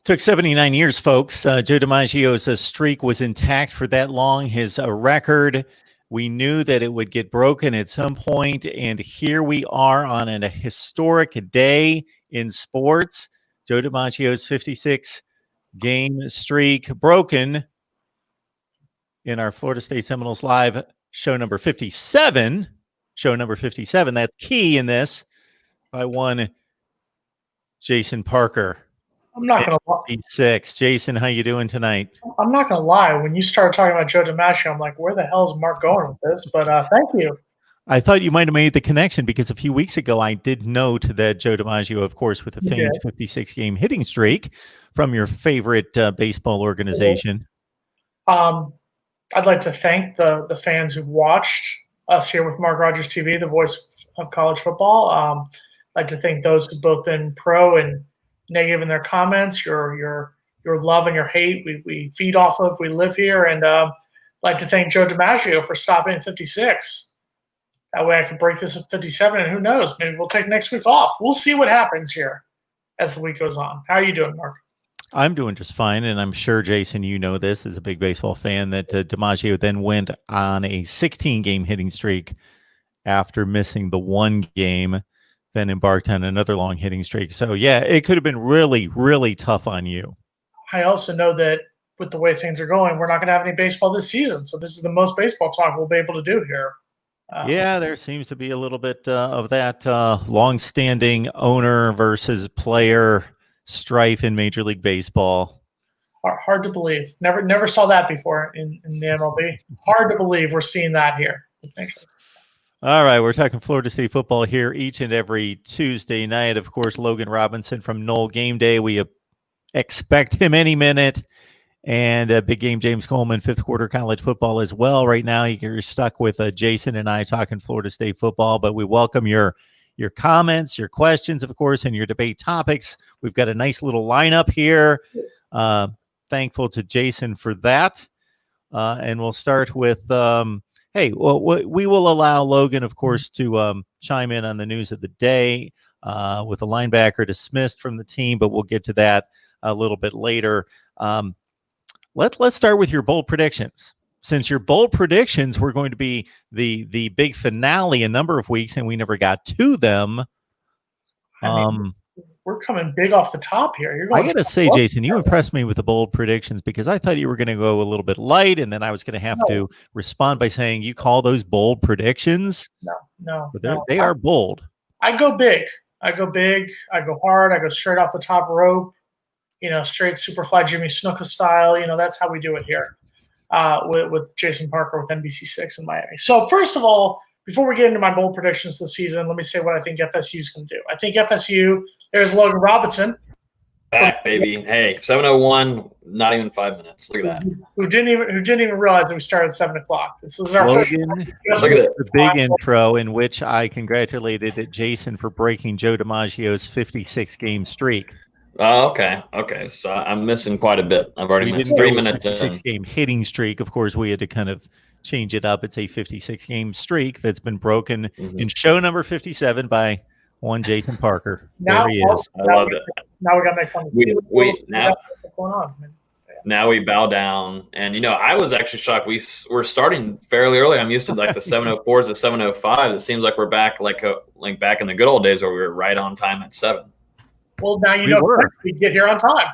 Took 79 years, folks. Joe DiMaggio's streak was intact for that long. His record, we knew that it would get broken at some point, and here we are on a historic day in sports. Joe DiMaggio's 56-game streak broken in our Florida State Seminoles Live show number 57. Show number 57. That's key in this by one Jason Parker. I'm not going to lie. 6. Jason, how you doing tonight? I'm not going to lie. When you started talking about Joe DiMaggio, I'm like, where the hell is Mark going with this? But thank you. I thought you might have made the connection because a few weeks ago I did note that Joe DiMaggio, of course, with a famed 56-game hitting streak from your favorite baseball organization. I'd like to thank the fans who've watched us here with MarkRogersTV, the voice of college football. I'd like to thank those who've both been pro and negative in their comments, your love and your hate. We feed off of. We live here, and I'd like to thank Joe DiMaggio for stopping at 56. That way I can break this at 57, and who knows? Maybe we'll take next week off. We'll see what happens here as the week goes on. How are you doing, Mark? I'm doing just fine, and I'm sure, Jason, you know this as a big baseball fan, that DiMaggio then went on a 16-game hitting streak after missing the one game, then embarked on another long hitting streak. So, yeah, it could have been really, really tough on you. I also know that with the way things are going, we're not going to have any baseball this season. So this is the most baseball talk we'll be able to do here. Yeah, there seems to be a little bit of that long-standing owner versus player strife in Major League Baseball. Hard to believe. Never saw that before in the MLB. Hard to believe we're seeing that here. All right, we're talking Florida State football here each and every Tuesday night. Of course, Logan Robinson from Knoll Game Day. We expect him any minute. And a big game, James Coleman, fifth quarter college football as well. Right now, you're stuck with Jason and I talking Florida State football, but we welcome your comments, your questions, of course, and your debate topics. We've got a nice little lineup here. Thankful to Jason for that. And we'll start with, we will allow Logan, of course, to chime in on the news of the day with a linebacker dismissed from the team, but we'll get to that a little bit later. Let's start with your bold predictions. Since your bold predictions were going to be the big finale a number of weeks, and we never got to them. We're coming big off the top here. I got to say, Jason, you impressed me with the bold predictions because I thought you were going to go a little bit light, and then I was going to have to respond by saying you call those bold predictions. No. They are bold. I go big. I go hard. I go straight off the top rope. Straight Superfly Jimmy Snuka style. That's how we do it here with Jason Parker with NBC6 in Miami. So first of all, before we get into my bold predictions this season, let me say what I think FSU is going to do. I think FSU, there's Logan Robinson. Back, baby. Hey, 7:01, not even 5 minutes. Look at that. Who didn't even realize that we started at 7 o'clock. This is our Logan, look at the big intro in which I congratulated Jason for breaking Joe DiMaggio's 56-game streak. Oh, okay. So I'm missing quite a bit. I've already missed 3 minutes. 56-game hitting streak. Of course, we had to kind of change it up. It's a 56-game streak that's been broken in show number 57 by one Jason Parker. There he is. I love it. Now we got to make fun of what's going on. Now we bow down, and I was actually shocked. We're starting fairly early. I'm used to like the 7:04s, the 7:05. It seems like we're back like back in the good old days where we were right on time at 7. Well, now we get here on time.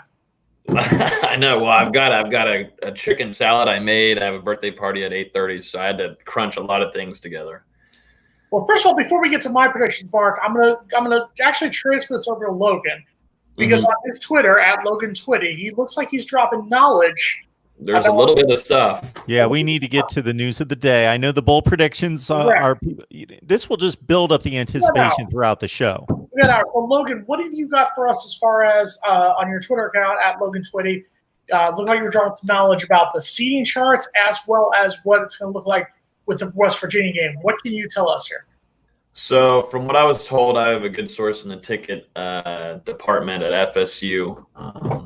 I know. Well, I've got a chicken salad I made. I have a birthday party at 8:30, so I had to crunch a lot of things together. Well, first of all, before we get to my predictions, Mark, I'm gonna actually transfer this over to Logan because on his Twitter at Logan Twitty, he looks like he's dropping knowledge. There's a little bit of stuff. Yeah, we need to get to the news of the day. I know the bold predictions are. This will just build up the anticipation throughout the show. Well, Logan, what have you got for us as far as on your Twitter account at Logan Twitty? Look like you're dropping some knowledge about the seating charts as well as what it's going to look like with the West Virginia game. What can you tell us here? So from what I was told, I have a good source in the ticket department at FSU,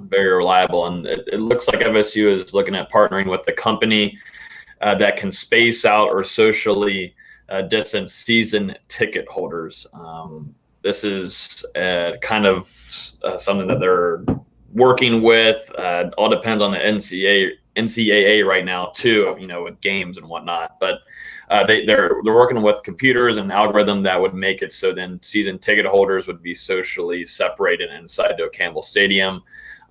very reliable. And it looks like FSU is looking at partnering with the company that can space out or socially distance season ticket holders. This is kind of something that they're working with. All depends on the NCAA right now too, with games and whatnot. But they're working with computers and algorithm that would make it so then season ticket holders would be socially separated inside Campbell Stadium.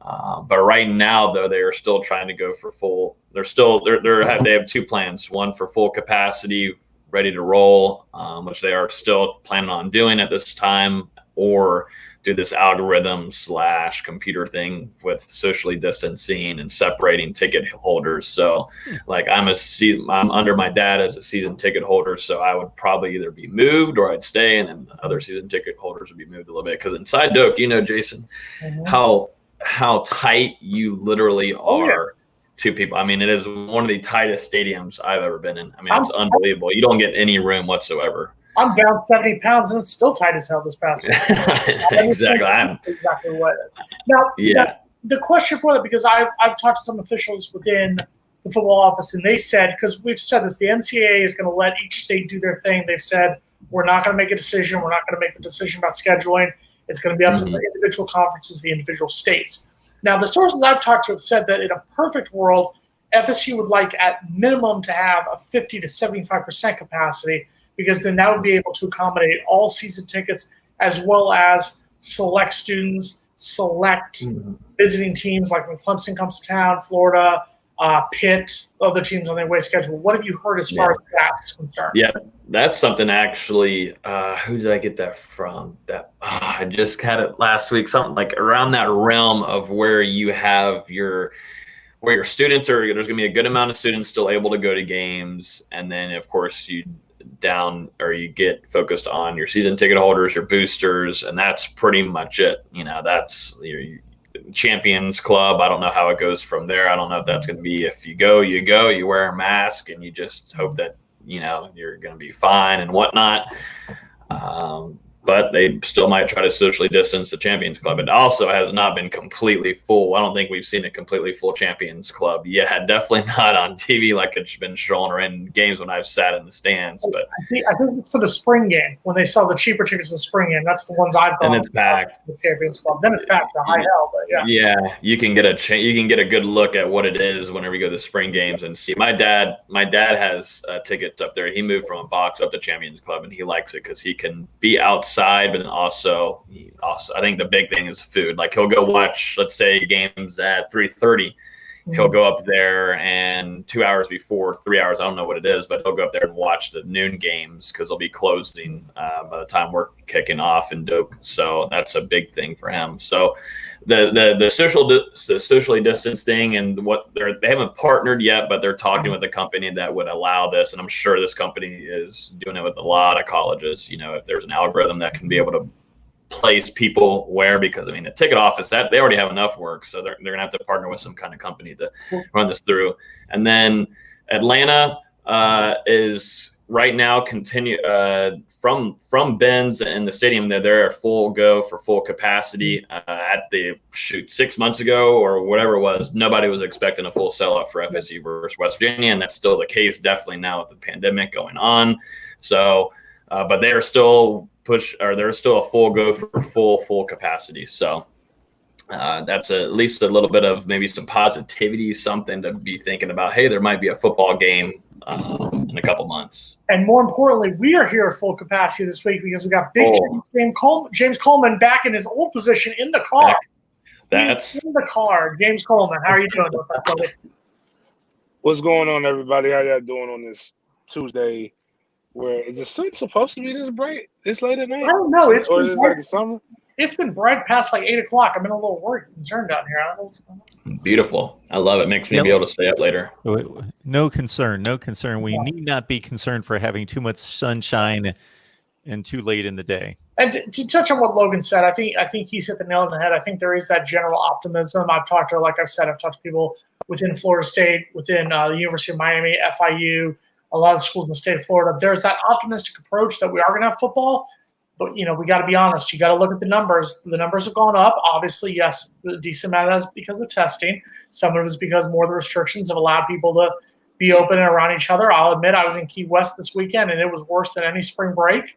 But right now, though, they are still trying to go for full. They have two plans: one for full capacity, ready to roll, which they are still planning on doing at this time, or do this algorithm / computer thing with socially distancing and separating ticket holders. So like I'm under my dad as a season ticket holder. So I would probably either be moved or I'd stay. And then the other season ticket holders would be moved a little bit. Cause inside Doak, Jason, how tight you literally are to people. I mean, it is one of the tightest stadiums I've ever been in. I mean, it's unbelievable. You don't get any room whatsoever. I'm down 70 pounds and it's still tight as hell this past week. Exactly what it is. Now, the question for that, because I've talked to some officials within the football office, and they said, because we've said this, the NCAA is going to let each state do their thing. They've said, we're not going to make a decision. We're not going to make the decision about scheduling. It's going to be up to the individual conferences, the individual states. Now, the sources I've talked to have said that in a perfect world, FSU would like at minimum to have a 50 to 75% capacity, because then that would be able to accommodate all season tickets as well as select students, select visiting teams like when Clemson comes to town, Florida, Pitt, other teams on their way schedule. What have you heard as far as that's concerned? Yeah, that's something actually. Who did I get that from? I just had it last week. Something like around that realm of where you have your students are. There's going to be a good amount of students still able to go to games, and then of course you get focused on your season ticket holders, your boosters, and that's pretty much it. That's your Champions Club. I don't know how it goes from there. I don't know if that's going to be, if you go, you wear a mask and you just hope that, you're going to be fine and whatnot. But they still might try to socially distance the Champions Club. It also has not been completely full. I don't think we've seen a completely full Champions Club yet. Definitely not on TV like it's been shown or in games when I've sat in the stands. But I think it's for the spring game when they sell the cheaper tickets in the spring game. That's the ones I've gone. And it's packed. The Champions Club. Then it's packed to high hell. But yeah, you can get a good look at what it is whenever you go to the spring games and see. My dad has tickets up there. He moved from a box up to Champions Club, and he likes it because he can be outside, but then also I think the big thing is food. Like he'll go watch, let's say, games at 3:30. He'll go up there and 2 hours before, 3 hours, I don't know what it is, but he'll go up there and watch the noon games because they'll be closing by the time we're kicking off in Doak. So that's a big thing for him. So the socially distanced thing, and they haven't partnered yet, but they're talking with a company that would allow this, and I'm sure this company is doing it with a lot of colleges. If there's an algorithm that can be able to place people where, because the ticket office, that they already have enough work, so they're gonna have to partner with some kind of company to run this through. And then Atlanta is right now continue from Ben's and the stadium that they're at full go for full capacity. At the 6 months ago or whatever it was, nobody was expecting a full sellout for FSU versus West Virginia, and that's still the case definitely now with the pandemic going on. So but they are still there's still a full go for full capacity. So that's at least a little bit of maybe some positivity, something to be thinking about. Hey, there might be a football game in a couple months. And more importantly, we are here at full capacity this week because we got big James Coleman back in his old position in the car. That's in the car. James Coleman, how are you doing? What's going on, everybody? How y'all doing on this Tuesday? Where is the sun supposed to be this bright this late at night? I don't know. Or is it like the summer? It's been bright past like 8 o'clock. I've been a little worried, concerned down here. I don't know what's going on. Beautiful. I love it. Makes me be able to stay up later. No concern. We need not be concerned for having too much sunshine and too late in the day. And to touch on what Logan said, I think he's hit the nail on the head. I think there is that general optimism. I've talked to people within Florida State, within the University of Miami, FIU, a lot of schools in the state of Florida. There's that optimistic approach that we are going to have football, but we got to be honest. You got to look at the numbers. The numbers have gone up. Obviously, yes, a decent amount of that is because of testing. Some of it is because more of the restrictions have allowed people to be open and around each other. I'll admit I was in Key West this weekend, and it was worse than any spring break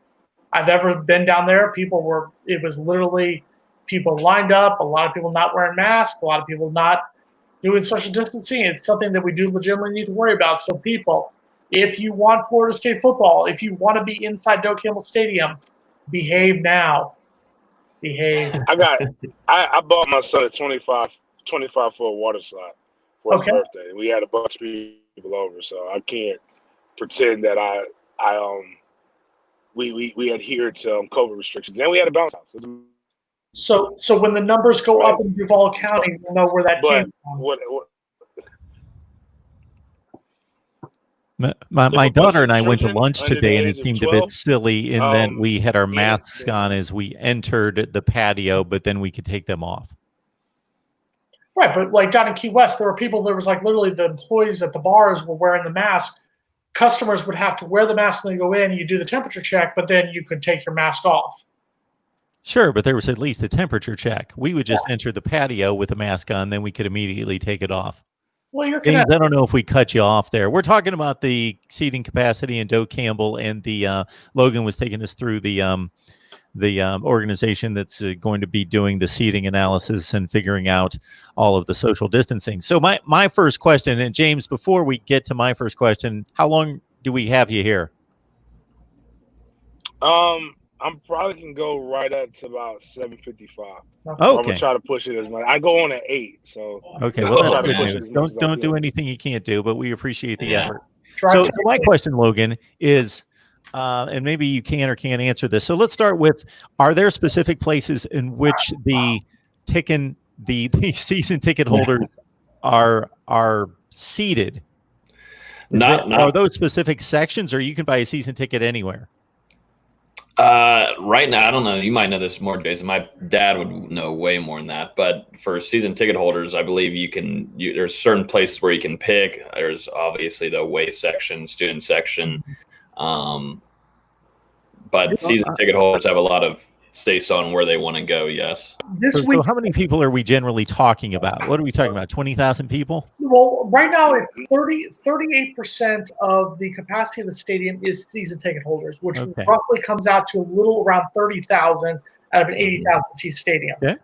I've ever been down there. It was literally people lined up, a lot of people not wearing masks, a lot of people not doing social distancing. It's something that we do legitimately need to worry about. So people, if you want Florida State football, if you want to be inside Doak Campbell Stadium, behave now. Behave. I bought my son a 25 foot water slide for his birthday. We had a bunch of people over, so I can't pretend that we adhere to COVID restrictions. And we had a bounce house. So when the numbers go up in Duval County, we'll know where that came from. My daughter and I went to lunch today, and it seemed a bit silly in that we had our masks on as we entered the patio, but then we could take them off. Right, but like down in Key West, there was like literally the employees at the bars were wearing the mask. Customers would have to wear the mask when they go in. You do the temperature check, but then you could take your mask off. Sure, but there was at least a temperature check. We would just enter the patio with a mask on, then we could immediately take it off. Well, James, I don't know if we cut you off there. We're talking about the seating capacity in Doak Campbell, and the Logan was taking us through the organization that's going to be doing the seating analysis and figuring out all of the social distancing. So my first question, and James, before we get to my first question, how long do we have you here? I'm probably can go right up to about 7:55. Okay. I'm gonna try to push it as much. I go on at 8, so okay. Well, that's good news. Don't do anything you can't do, but we appreciate the effort. So my question, Logan, is, and maybe you can or can't answer this. So let's start with: are there specific places in which the season ticket holders are seated? Are those specific sections, or you can buy a season ticket anywhere? Right now, I don't know. You might know this more, Jason. My dad would know way more than that. But for season ticket holders, I believe there's certain places where you can pick. There's obviously the away section, student section. But season ticket holders have a lot of say so on where they want to go. Yes. So how many people are we generally talking about? What are we talking about? 20,000 people? Well, right now, 38% of the capacity of the stadium is season ticket holders, which roughly comes out to a little around 30,000 out of an 80,000 seat stadium. Okay.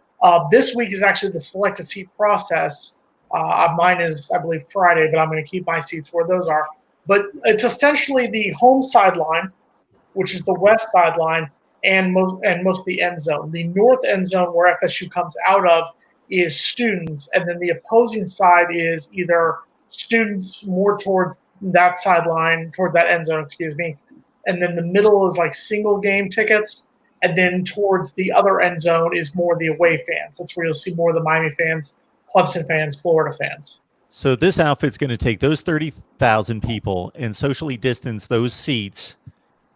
This week is actually the selected seat process. Mine is, I believe, Friday, but I'm going to keep my seats where those are. But it's essentially the home sideline, which is the west sideline, and most of the end zone. The north end zone, where FSU comes out of, is students, and then the opposing side is either students more towards that sideline, towards that end zone, and then the middle is like single game tickets, and then towards the other end zone is more the away fans. That's where you'll see more of the Miami fans, Clemson fans, Florida fans. So this outfit's going to take those 30,000 people and socially distance those seats,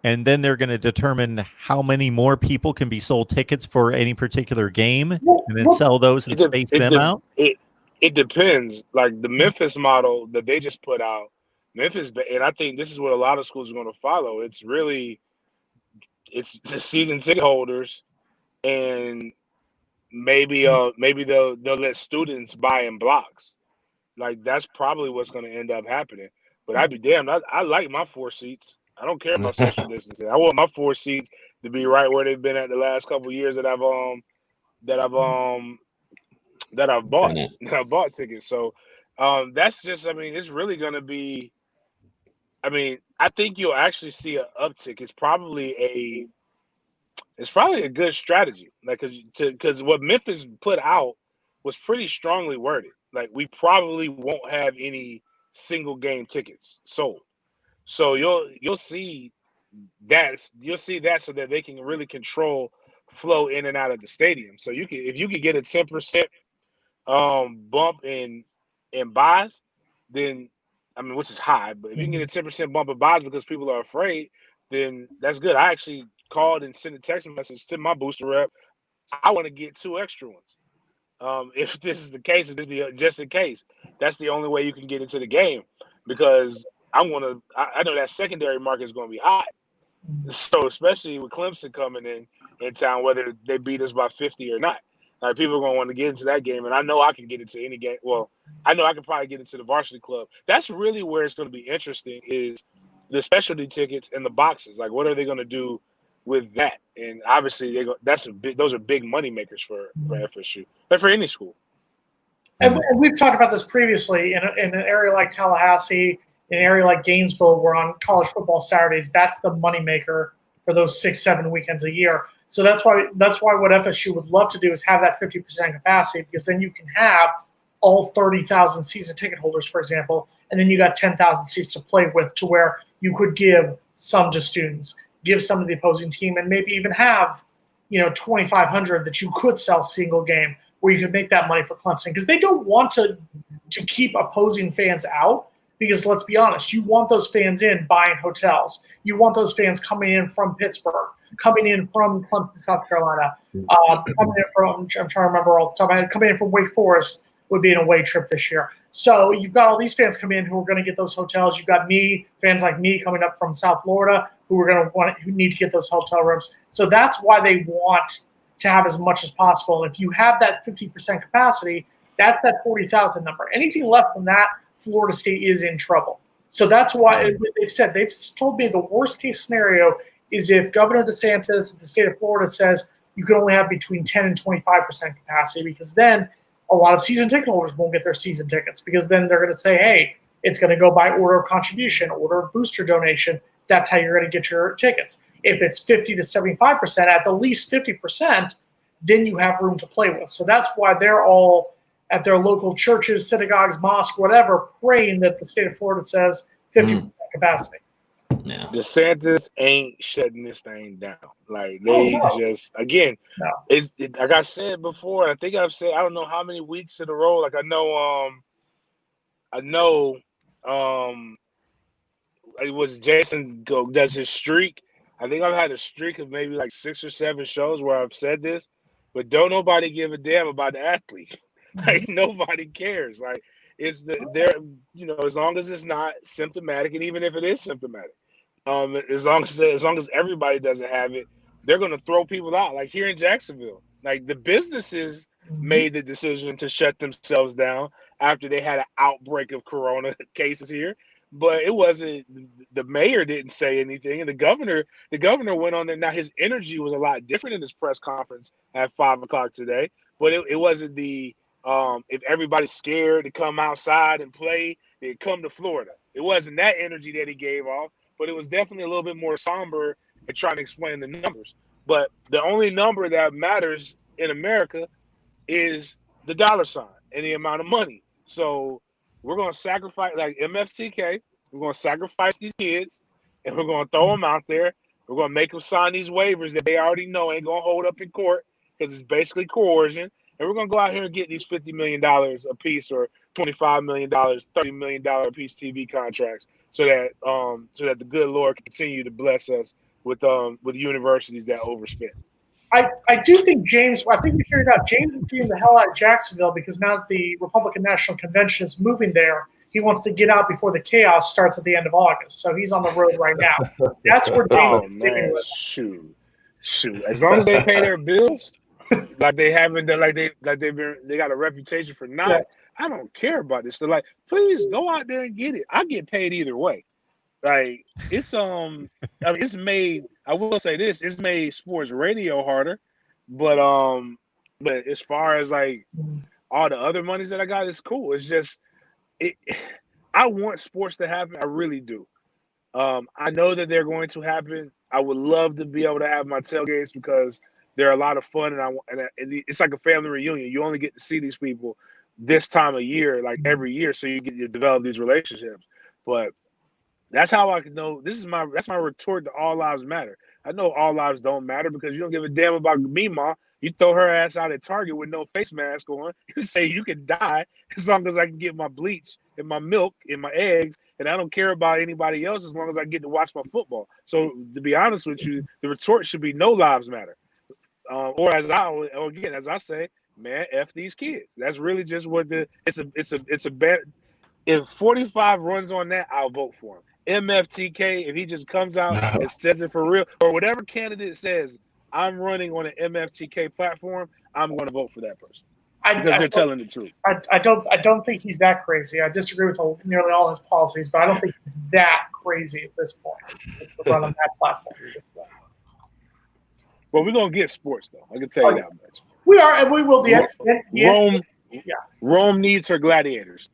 and then they're going to determine how many more people can be sold tickets for any particular game, and then sell those and space them out? It depends. Like the Memphis model that they just put out, Memphis, and I think this is what a lot of schools are going to follow. It's the season ticket holders, and maybe they'll let students buy in blocks. Like that's probably what's going to end up happening. But I'd be damned. I like my 4 seats. I don't care about social distancing. I want my 4 seats to be right where they've been at the last couple of years that I've bought tickets. So that's just, it's really going to be, I think you'll actually see an uptick. It's probably a good strategy. Like, because what Memphis put out was pretty strongly worded. Like, we probably won't have any single game tickets sold. So you'll see that so that they can really control flow in and out of the stadium. So if you could get a 10% bump in buys, then which is high, but if you can get a 10% bump in buys because people are afraid, then that's good. I actually called and sent a text message to my booster rep. I want to get 2 extra ones. If this is the case, just in case, that's the only way you can get into the game, because I know that secondary market is going to be hot. So especially with Clemson coming in town, whether they beat us by 50 or not, people are going to want to get into that game. And I know I can get into any game. Well, I know I can probably get into the varsity club. That's really where it's going to be interesting, is the specialty tickets and the boxes. Like, what are they going to do with that. And obviously, those are big money makers for FSU, but for any school. And we've talked about this previously in an area like Tallahassee, in an area like Gainesville, where on college football Saturdays, that's the moneymaker for those 6-7 weekends a year. So that's why what FSU would love to do is have that 50% capacity, because then you can have all 30,000 season ticket holders, for example, and then you got 10,000 seats to play with, to where you could give some to students, give some to the opposing team, and maybe even have 2,500 that you could sell single game, where you could make that money for Clemson, because they don't want to keep opposing fans out. Because let's be honest, you want those fans in buying hotels. You want those fans coming in from Pittsburgh, coming in from Clemson, South Carolina, coming in from, I'm trying to remember off the top of my head, coming in from Wake Forest would be an away trip this year. So you've got all these fans coming in who are going to get those hotels. You've got fans like me coming up from South Florida who need to get those hotel rooms. So that's why they want to have as much as possible. And if you have that 50% capacity, that's that 40,000 number. Anything less than that, Florida State is in trouble. So that's why they've told me the worst case scenario is if Governor DeSantis of the state of Florida says you can only have between 10 and 25% capacity, because then a lot of season ticket holders won't get their season tickets, because then they're going to say, hey, it's going to go by order of contribution, order of booster donation. That's how you're going to get your tickets. If it's 50 to 75%, at the least 50%, then you have room to play with. So that's why they're all at their local churches, synagogues, mosques, whatever, praying that the state of Florida says 50% capacity. Yeah. DeSantis ain't shutting this thing down. Like just again, like I said before, I think I've said I don't know how many weeks in a row. Like I know it was Jason does his streak. I think I've had a streak of maybe like 6 or 7 shows where I've said this, but don't nobody give a damn about the athlete. Like nobody cares. Like it's as long as it's not symptomatic, and even if it is symptomatic, as long as everybody doesn't have it, they're gonna throw people out. Like here in Jacksonville, like the businesses made the decision to shut themselves down after they had an outbreak of corona cases here. But it wasn't, the mayor didn't say anything, and the governor went on there. Now his energy was a lot different in his press conference at 5:00 today, but it wasn't the if everybody's scared to come outside and play, they come to Florida. It wasn't that energy that he gave off, but it was definitely a little bit more somber in trying to explain the numbers. But the only number that matters in America is the dollar sign and the amount of money. So we're going to sacrifice, like MFTK, we're going to sacrifice these kids, and we're going to throw them out there. We're going to make them sign these waivers that they already know ain't going to hold up in court, because it's basically coercion. And we're going to go out here and get these $50 million a piece, or $25 million, $30 million a piece TV contracts, so that the good Lord can continue to bless us with universities that overspend. I do think James, I think we figured out James is getting the hell out of Jacksonville, because now that the Republican National Convention is moving there, he wants to get out before the chaos starts at the end of August. So he's on the road right now. That's where James is man, shoot. As long as they pay their bills, like they haven't done, they got a reputation for not. Yeah. I don't care about this. So please go out there and get it. I get paid either way. Like it's it's made. I will say this: it's made sports radio harder, but as far as all the other monies that I got, it's cool. It's just I want sports to happen. I really do. I know that they're going to happen. I would love to be able to have my tailgates, because they're a lot of fun, and it's like a family reunion. You only get to see these people this time of year, like every year, so you get to develop these relationships. But that's how I can know. That's my retort to All Lives Matter. I know all lives don't matter, because you don't give a damn about me, Ma. You throw her ass out at Target with no face mask on. You say you can die as long as I can get my bleach and my milk and my eggs, and I don't care about anybody else as long as I get to watch my football. So to be honest with you, the retort should be no lives matter. Or as I say, man, F these kids. That's really just what it's a bad. If 45 runs on that, I'll vote for him. MFTK, if he just comes out and says it for real, or whatever candidate says, I'm running on an MFTK platform, I'm going to vote for that person, because they're telling the truth. I don't think he's that crazy. I disagree with nearly all his policies, but I don't think he's that crazy at this point to run on that platform. But we're gonna get sports though. I can tell you that much. We are, and we will. Rome needs her gladiators.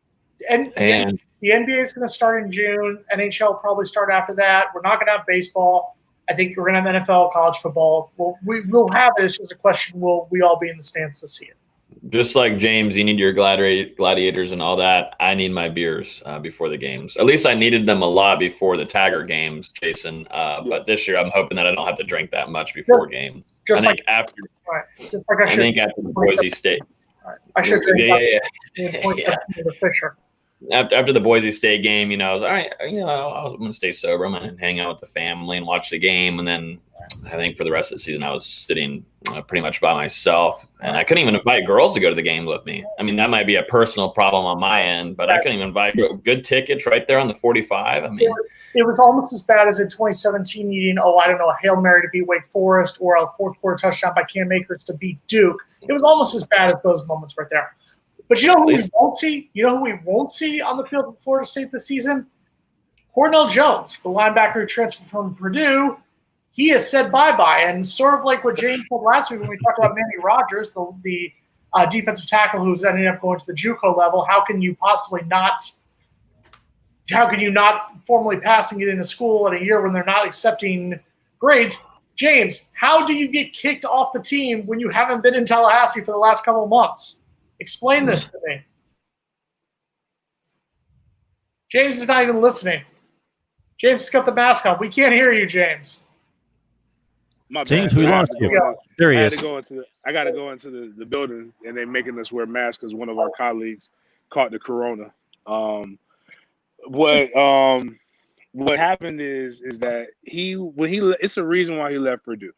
And the NBA is going to start in June. NHL will probably start after that. We're not going to have baseball. I think we're going to have NFL, college football. We'll have it. It's just a question: will we all be in the stands to see it? Just like James, you need your gladiators and all that. I need my beers before the games. At least I needed them a lot before the Taggart games, Jason. But this year, I'm hoping that I don't have to drink that much before games. I think after the Boise State. Right. I should drink the Fisher. After the Boise State game, I was all right. I'm going to stay sober. I'm going to hang out with the family and watch the game. And then I think for the rest of the season, I was sitting pretty much by myself. And I couldn't even invite girls to go to the game with me. I mean, that might be a personal problem on my end, but I couldn't even invite good tickets right there on the 45. I mean, it was almost as bad as in 2017 needing, a Hail Mary to beat Wake Forest or a fourth quarter touchdown by Cam Akers to beat Duke. It was almost as bad as those moments right there. But you know who we won't see? You know who we won't see on the field for Florida State this season? Cornell Jones, the linebacker who transferred from Purdue. He has said bye-bye. And sort of like what James said last week when we talked about Manny Rogers, the defensive tackle who's ending up going to the JUCO level, how can you not formally pass and get into school in a year when they're not accepting grades? James, how do you get kicked off the team when you haven't been in Tallahassee for the last couple of months? Explain this to me. James is not even listening. James has got the mask on. We can't hear you, James. James, we lost you. There he is. I got to go into the building, and they're making us wear masks because one of our colleagues caught the corona. What happened is that it's a reason why he left Purdue.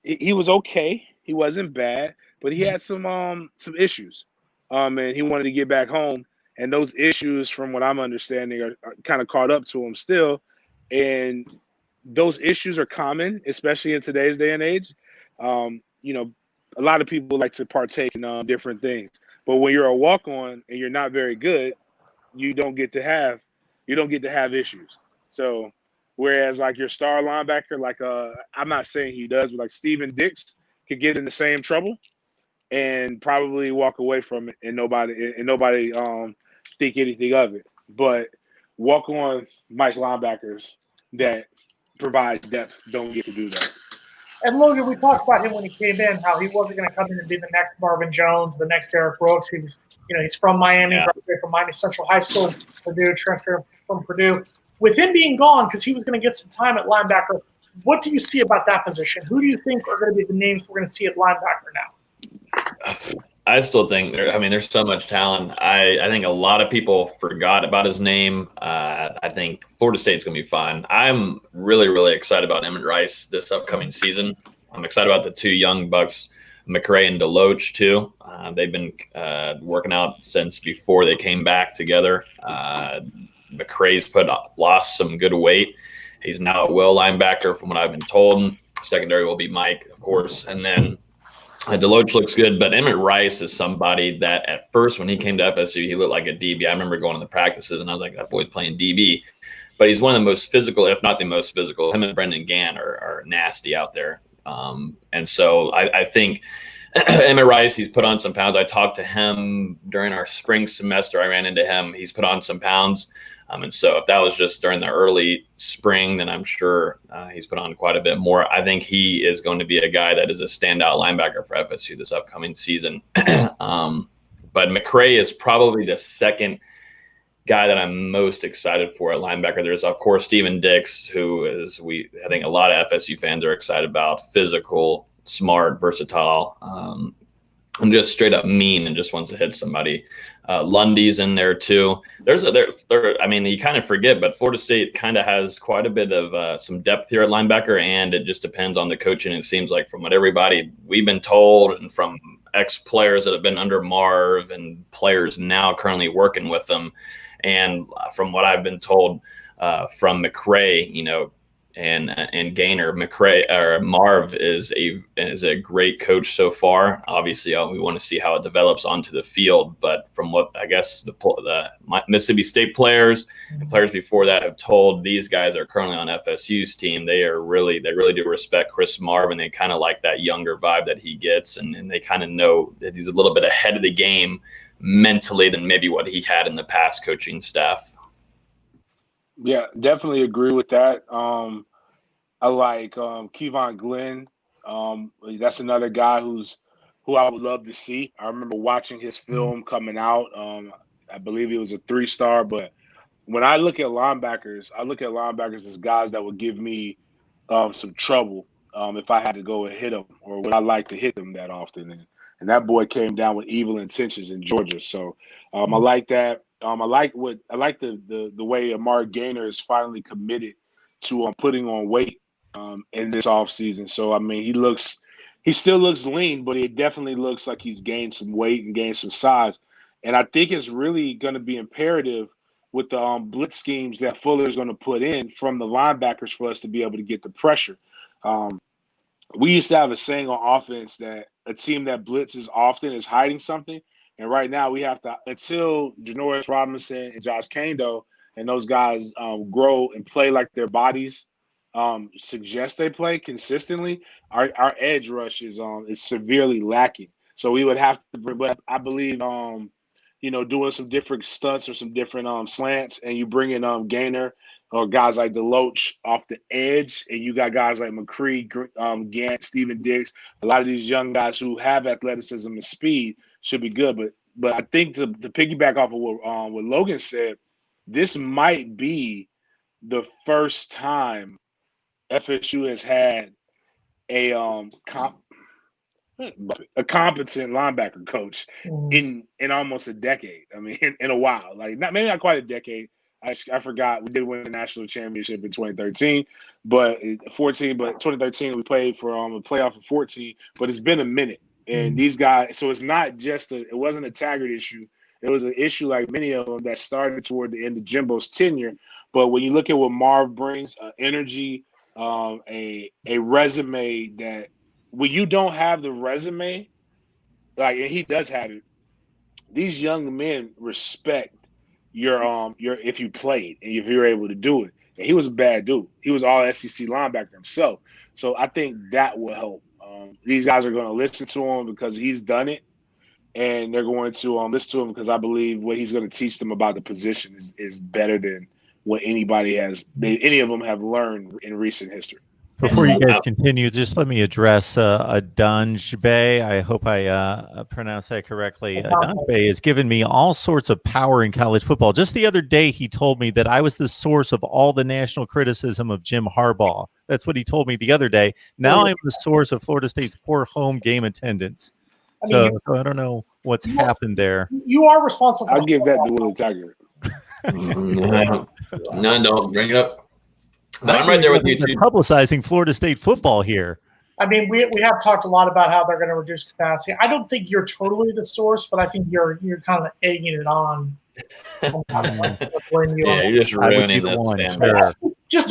He was okay. He wasn't bad, but he had some issues. And he wanted to get back home. And those issues, from what I'm understanding, are kind of caught up to him still. And those issues are common, especially in today's day and age. A lot of people like to partake in different things. But when you're a walk-on and you're not very good, you don't get to have issues. So whereas like your star linebacker, I'm not saying he does, but like Steven Dix could get in the same trouble and probably walk away from it and nobody think anything of it. But walk on Mike linebackers that provide depth don't get to do that. And Logan, we talked about him when he came in, how he wasn't going to come in and be the next Marvin Jones, the next Derrick Brooks. He was, he's from Miami, graduated from Miami Central High School, Purdue, transferred from Purdue. With him being gone, because he was going to get some time at linebacker, what do you see about that position? Who do you think are going to be the names we're going to see at linebacker now? I still think there's so much talent. I think a lot of people forgot about his name. I think Florida State's going to be fine. I'm really, really excited about Emmett Rice this upcoming season. I'm excited about the two young bucks, McRae and Deloach, too. They've been working out since before they came back together. McRae's lost some good weight. He's now a will linebacker from what I've been told. Secondary will be Mike, of course. And then Deloach looks good, but Emmett Rice is somebody that at first when he came to FSU, he looked like a DB. I remember going to the practices and I was like, that boy's playing DB. But he's one of the most physical, if not the most physical. Him and Brendan Gann are nasty out there. And so I think Emmett Rice, he's put on some pounds. I talked to him during our spring semester. I ran into him. He's put on some pounds. And so if that was just during the early spring, then I'm sure he's put on quite a bit more. I think he is going to be a guy that is a standout linebacker for FSU this upcoming season. But McRae is probably the second guy that I'm most excited for at linebacker. There's, of course, Steven Dix, who I think a lot of FSU fans are excited about. Physical, smart, versatile, and just straight up mean and just wants to hit somebody. Lundy's in there too. You kind of forget, but Florida State kind of has quite a bit of some depth here at linebacker, and it just depends on the coaching. It seems like from what everybody we've been told, and from ex-players that have been under Marv and players now currently working with them, and from what I've been told from McRae, and Gaynor. Marv is a great coach so far. Obviously, we want to see how it develops onto the field. But from what I guess the Mississippi State players and players before that have told, these guys are currently on FSU's team. They really do respect Chris Marv, and they kind of like that younger vibe that he gets, and they kind of know that he's a little bit ahead of the game mentally than maybe what he had in the past coaching staff. Yeah, definitely agree with that. I like Kevon Glenn. That's another guy who I would love to see. I remember watching his film coming out. I believe he was a 3-star, but when I look at linebackers, as guys that would give me some trouble if I had to go and hit them, or would I like to hit them that often. And that boy came down with evil intentions in Georgia. So I like that. I like the way Amari Gaynor is finally committed to putting on weight in this offseason. So I mean, he still looks lean, but it definitely looks like he's gained some weight and gained some size. And I think it's really going to be imperative with the blitz schemes that Fuller is going to put in from the linebackers for us to be able to get the pressure. We used to have a saying on offense that a team that blitzes often is hiding something. And right now we have to, until Janoris Robinson and Josh Kando and those guys grow and play like their bodies suggest they play consistently, our edge rush is severely lacking. So we would have to, but I believe, doing some different stunts or some different slants, and you bring in Gaynor or guys like DeLoach off the edge, and you got guys like McCree, Gant, Steven Diggs. A lot of these young guys who have athleticism and speed should be good. But I think to piggyback off of what Logan said, this might be the first time FSU has had a competent linebacker coach in almost a decade. I mean, in a while, like maybe not quite a decade. I forgot we did win the national championship in 2013, but 2013 we played for a playoff in 14. But it's been a minute, and these guys. So it's not just it wasn't a Taggart issue. It was an issue like many of them that started toward the end of Jimbo's tenure. But when you look at what Marv brings, energy, a resume that when you don't have the resume, like, and he does have it, these young men respect your if you played and if you're able to do it. And he was a bad dude. He was all SEC linebacker himself. So I think that will help. These guys are going to listen to him because he's done it, and they're going to listen to him because I believe what he's going to teach them about the position is better than what any of them have learned in recent history. Before you guys continue, just let me address Adanjbe. I hope I pronounced that correctly. Adanjbe has given me all sorts of power in college football. Just the other day, he told me that I was the source of all the national criticism of Jim Harbaugh. That's what he told me the other day. Now I'm the source of Florida State's poor home game attendance. So I don't know what's happened there. You are responsible for I'll give that to Willie Taggart. No, don't bring it up. But I'm right there with you too. Publicizing Florida State football here. I mean, we have talked a lot about how they're going to reduce capacity. I don't think you're totally the source, but I think you're kind of egging it on. Yeah, you're just ruining the one. Sure. Just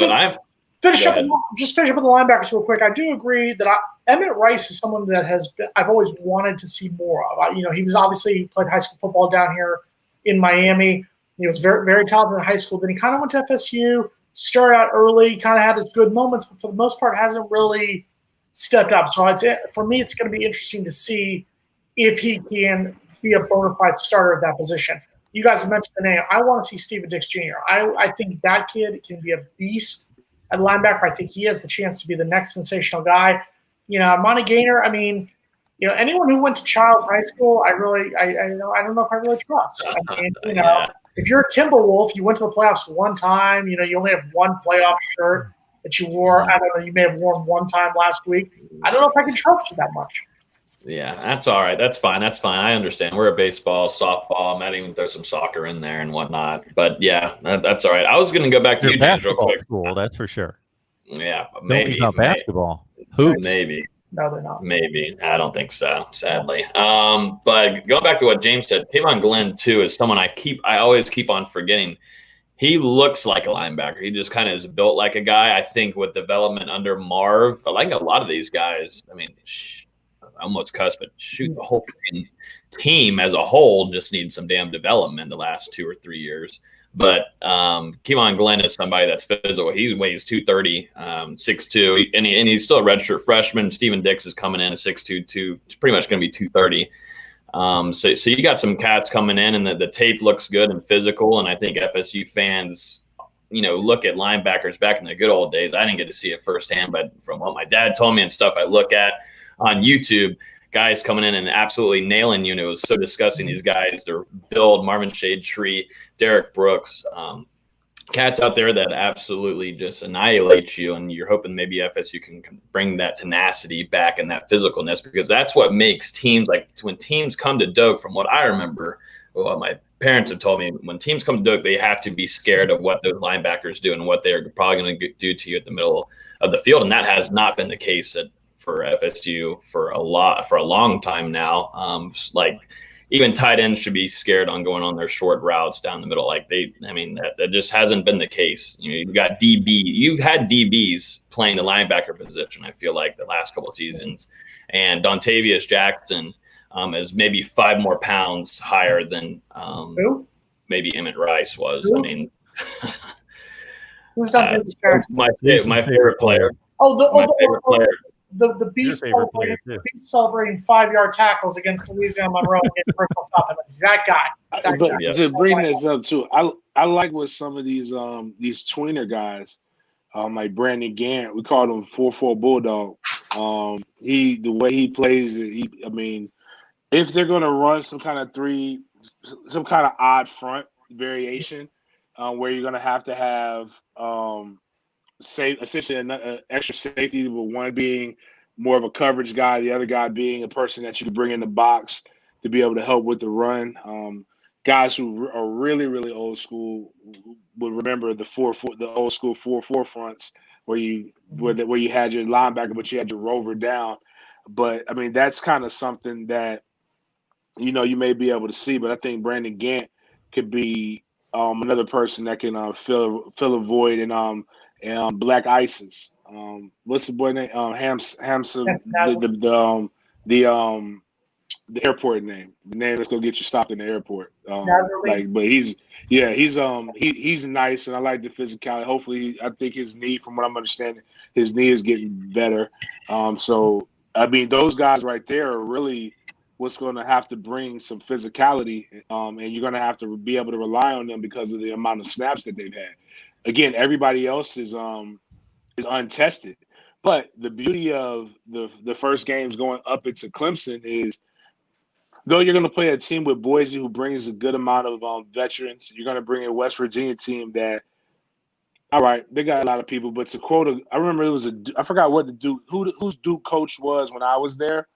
finish up with the linebackers real quick. I do agree that Emmett Rice is someone that I've always wanted to see more of. He played high school football down here in Miami. He was very, very talented in high school. Then he kind of went to FSU. Started out early, kind of had his good moments, but for the most part hasn't really stepped up. So for me, it's going to be interesting to see if he can be a bona fide starter at that position. You guys have mentioned the name. I want to see Steven Dix Jr. I think that kid can be a beast at linebacker. I think he has the chance to be the next sensational guy. Monty Gaynor, anyone who went to Childs High School, I don't know if I really trust. If you're a Timberwolf, you went to the playoffs one time. You only have one playoff shirt that you wore. I don't know. You may have worn one time last week. I don't know if I can trust you that much. Yeah, that's all right. That's fine. I understand. We're a baseball, softball. Might even throw some soccer in there and whatnot. But yeah, that's all right. I was going to go back to you, James, real quick. School, that's for sure. Yeah, maybe not basketball. Hoops. Maybe. No, they're not. Maybe. I don't think so, sadly. But going back to what James said, Kevon Glenn, too, is someone I always keep on forgetting. he looks like a linebacker. He just kind of is built like a guy. I think with development under Marv, I like a lot of these guys. I mean, I almost cuss, but shoot, the whole team as a whole just needs some damn development the last 2 or 3 years. But Keelan Glenn is somebody that's physical. He weighs 230, 6'2", and he's still a redshirt freshman. Steven Dix is coming in at 6'2", it's pretty much going to be 230. So you got some cats coming in, and the tape looks good and physical. And I think FSU fans, look at linebackers back in the good old days. I didn't get to see it firsthand, but from what my dad told me and stuff I look at on YouTube, guys coming in and absolutely nailing you. And it was so disgusting. These guys, their build, Marvin Shade-Tree, Derek Brooks, cats out there that absolutely just annihilate you. And you're hoping maybe FSU can bring that tenacity back and that physicalness, because that's what makes teams, like when teams come to Doak, from what I remember, what my parents have told me, when teams come to Doak, they have to be scared of what those linebackers do and what they're probably going to do to you at the middle of the field. And that has not been the case for FSU for a long time now. Like even tight ends should be scared on going on their short routes down the middle. That just hasn't been the case. You've got you've had DBs playing the linebacker position, I feel like, the last couple of seasons. And Dontavius Jackson is maybe 5 more pounds higher than maybe Emmett Rice was. Who? I mean, Who's Dontavius Jackson? My favorite player. My favorite player. The beast celebrating 5-yard tackles against Louisiana Monroe against personal compliments. That guy. To bring this up too, I like what some of these tweener guys, like Brandon Gant, we called him 4-4 Bulldog. The way he plays, if they're gonna run some kind of odd front variation, where you're gonna have essentially an extra safety, with one being more of a coverage guy, the other guy being a person that you can bring in the box to be able to help with the run. Guys who are really, really old school would remember the old school 4-4 fronts where you had your linebacker, but you had your rover down. But I mean, that's kind of something that you may be able to see. But I think Brandon Gant could be another person that can fill a void and Black Isis. What's the boy name? Hamson. The airport name. The name that's gonna get you stopped in the airport. He's nice, and I like the physicality. Hopefully, I think his knee, from what I'm understanding, his knee is getting better. So I mean, those guys right there are really what's going to have to bring some physicality, and you're going to have to be able to rely on them because of the amount of snaps that they've had. Again, everybody else is untested, but the beauty of the first games going up into Clemson is, though you're going to play a team with Boise who brings a good amount of veterans, you're going to bring a West Virginia team that, all right, they got a lot of people, but to quote, I remember it was I forgot what the Duke, whose Duke coach was when I was there,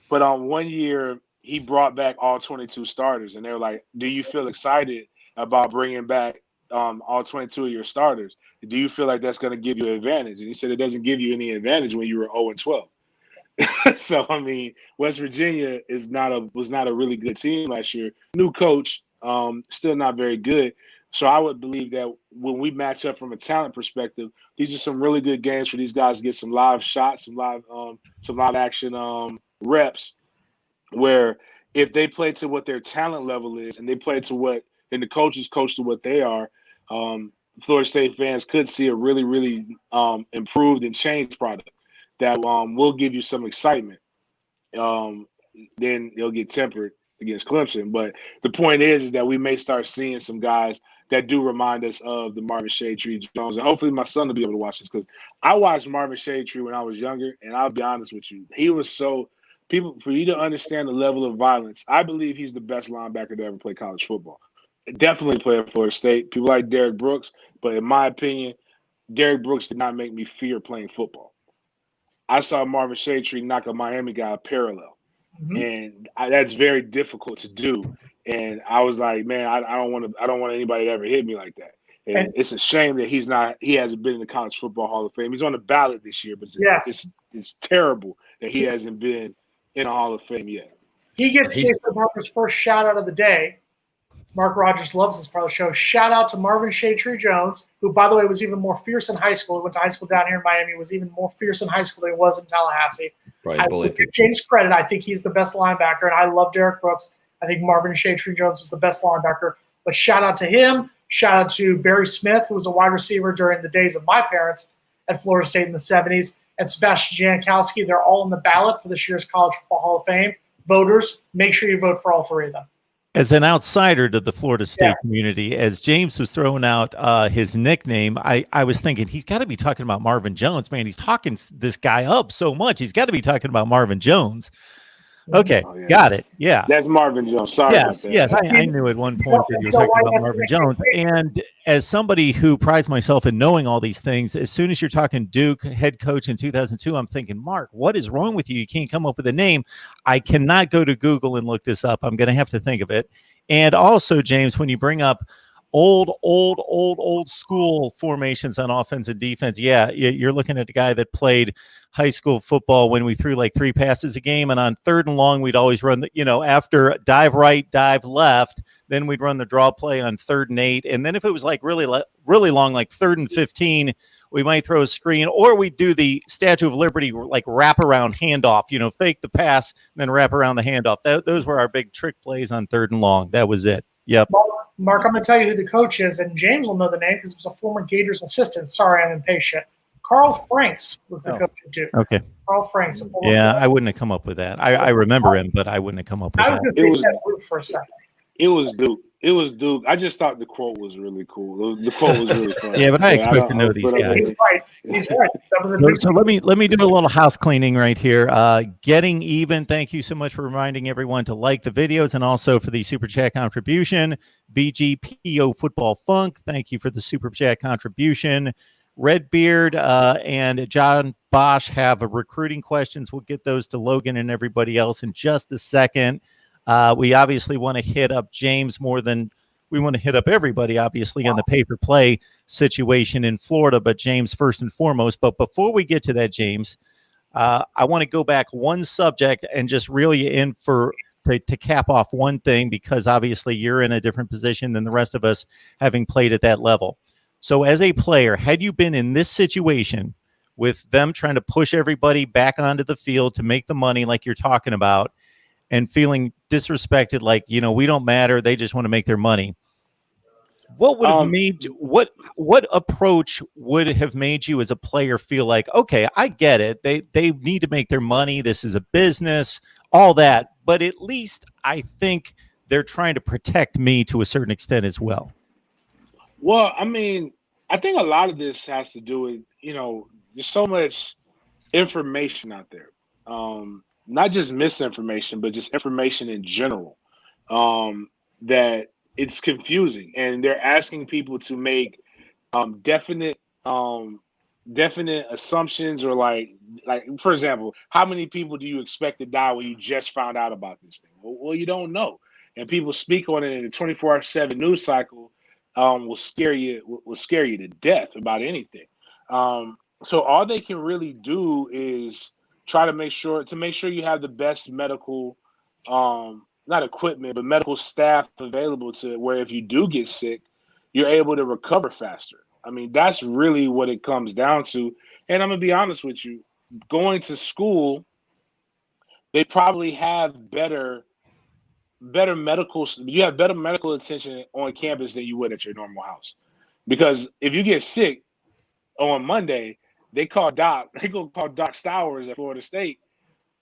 but 1 year he brought back all 22 starters, and they were like, do you feel excited about bringing back all 22 of your starters? Do you feel like that's going to give you an advantage? And he said it doesn't give you any advantage when you were 0-12. So I mean, West Virginia was not a really good team last year. New coach, still not very good. So I would believe that when we match up from a talent perspective, these are some really good games for these guys to get some live shots, some live action reps. Where if they play to what their talent level is, and they play to what, and the coaches coach to what they are, Florida State fans could see a really, really improved and changed product that will give you some excitement. Then it'll get tempered against Clemson. But the point is that we may start seeing some guys that do remind us of the Marvin Shade-Tree Jones. And hopefully my son will be able to watch this, because I watched Marvin Shade-Tree when I was younger, and I'll be honest with you, he was for you to understand the level of violence, I believe he's the best linebacker to ever play college football. Definitely play at Florida State. People like Derek Brooks, but in my opinion, Derek Brooks did not make me fear playing football. I saw Marvin Shade-Tree knock a Miami guy parallel, and that's very difficult to do. And I was like, man, I don't want anybody to ever hit me like that. And it's a shame that he hasn't been in the College Football Hall of Fame. He's on the ballot this year, but it's terrible that he hasn't been in a Hall of Fame yet. He gets Jason Parker's first shout out of the day. Mark Rogers loves this part of the show. Shout out to Marvin Shaytree Jones, who, by the way, was even more fierce in high school. He went to high school down here in Miami, was even more fierce in high school than he was in Tallahassee. Right, I give James credit. I think he's the best linebacker, and I love Derek Brooks. I think Marvin Shaytree Jones was the best linebacker. But shout out to him. Shout out to Barry Smith, who was a wide receiver during the days of my parents at Florida State in the 70s, and Sebastian Jankowski. They're all in the ballot for this year's College Football Hall of Fame. Voters, make sure you vote for all three of them. As an outsider to the Florida State community, as James was throwing out his nickname, I was thinking he's got to be talking about Marvin Jones. Man, he's talking this guy up so much. He's got to be talking about Marvin Jones. Okay, got it. Yeah. That's Marvin Jones. Sorry about that. Yes, I knew at one point that you were talking about Marvin Jones. And as somebody who prides myself in knowing all these things, as soon as you're talking Duke head coach in 2002, I'm thinking, Mark, what is wrong with you? You can't come up with a name. I cannot go to Google and look this up. I'm going to have to think of it. And also, James, when you bring up old school formations on offense and defense, you're looking at a guy that played high school football when we threw like 3 passes a game, and on 3rd and long we'd always run after dive right, dive left, then we'd run the draw play on 3rd and 8, and then if it was like really long, like 3rd and 15, we might throw a screen, or we'd do the Statue of Liberty like wraparound handoff, fake the pass and then wrap around the handoff. Those were our big trick plays on 3rd and long. That was it. Yep. Mark, I'm going to tell you who the coach is, and James will know the name because it was a former Gators assistant. Sorry, I'm impatient. Carl Franks was the coach at Duke. Okay. Carl Franks. I wouldn't have come up with that. I remember him, but I wouldn't have come up with that. I was going to say that group for a second. It was Duke. It was Duke. I just thought the quote was really cool. The quote was really funny. Yeah, but I expect to know these guys. He's right. He's right. That was a big so let me do a little house cleaning right here. Getting Even, thank you so much for reminding everyone to like the videos and also for the Super Chat contribution. BGPO Football Funk, thank you for the Super Chat contribution. Redbeard and John Bosch have recruiting questions. We'll get those to Logan and everybody else in just a second. We obviously want to hit up James more than we want to hit up everybody, obviously, on the pay-per-play situation in Florida, but James first and foremost. But before we get to that, James, I want to go back one subject and just reel you in to cap off one thing, because obviously you're in a different position than the rest of us, having played at that level. So as a player, had you been in this situation with them trying to push everybody back onto the field to make the money like you're talking about, and feeling disrespected, like, we don't matter, they just want to make their money, what would have made what approach would have made you as a player feel like, okay, I get it, they need to make their money, this is a business, all that, but at least I think they're trying to protect me to a certain extent as well? Well, I mean, I think a lot of this has to do with, there's so much information out there. Not just misinformation, but just information in general, that it's confusing. And they're asking people to make definite assumptions, or like, for example, how many people do you expect to die when you just found out about this thing? Well, you don't know. And people speak on it in the 24/7 news cycle. Will scare you to death about anything. So all they can really do is try to make sure you have the best medical, not equipment, but medical staff available to where if you do get sick, you're able to recover faster. I mean, that's really what it comes down to. And I'm gonna be honest with you, going to school, they probably have better medical attention on campus than you would at your normal house. Because if you get sick on Monday, they gonna call Doc Stowers at Florida State,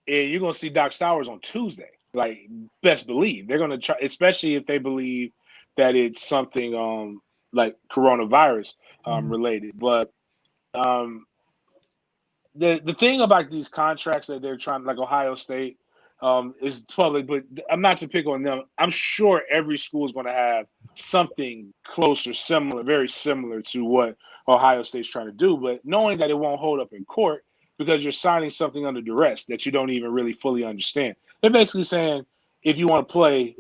and you're gonna see Doc Stowers on Tuesday. Like, best believe they're gonna try, especially if they believe that it's something like coronavirus related. But the thing about these contracts that they're trying, like Ohio State, is public, but I'm not to pick on them. I'm sure every school is going to have something close or similar, very similar to what Ohio State's trying to do, but knowing that it won't hold up in court because you're signing something under duress that you don't even really fully understand. They're basically saying, if you want to play,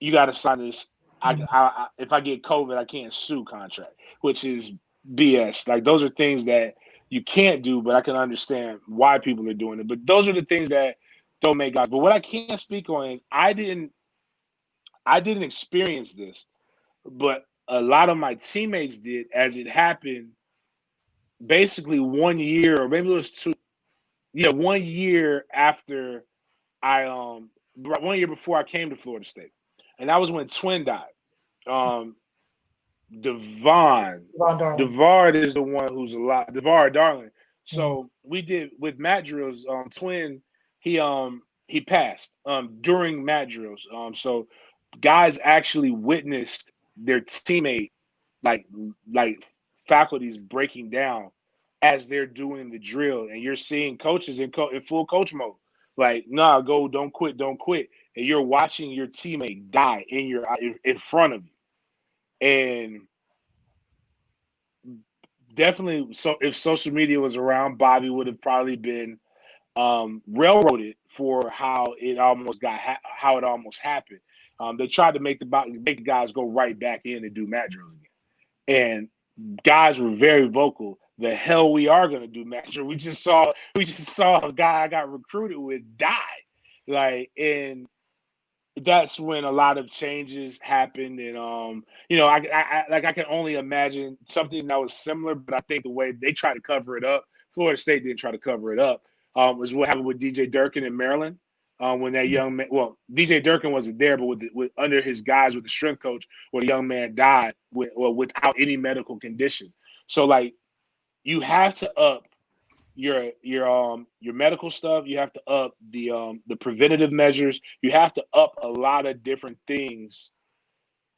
you got to sign this. If I get COVID, I can't sue contract, which is BS. Like, those are things that you can't do, but I can understand why people are doing it. But those are the things that don't make guys. But what I can't speak on is I I didn't experience this, but a lot of my teammates did as it happened basically 1 year, or maybe it was 2. Yeah, 1 year after 1 year before I came to Florida State. And that was when Twin died. Darling. DeVard is the one who's alive. DeVard Darling. So we did with mat drills. Twin, he passed during mat drills. So guys actually witnessed their teammate like faculties breaking down as they're doing the drill, and you're seeing coaches in full coach mode, like, nah, go, don't quit, and you're watching your teammate die in front of you. And definitely, so if social media was around, Bobby would have probably been railroaded for how it almost happened. They tried to make the guys go right back in and do mat drills again, and guys were very vocal. The hell we are going to do mat drill. We just saw a guy I got recruited with die, and that's when a lot of changes happened. And I can only imagine something that was similar, but I think the way they tried to cover it up, Florida State didn't try to cover it up. Was what happened with DJ Durkin in Maryland. When that young man, well, DJ Durkin wasn't there, but with under his guys with the strength coach, where the young man died without any medical condition. So you have to up your medical stuff. You have to up the preventative measures. You have to up a lot of different things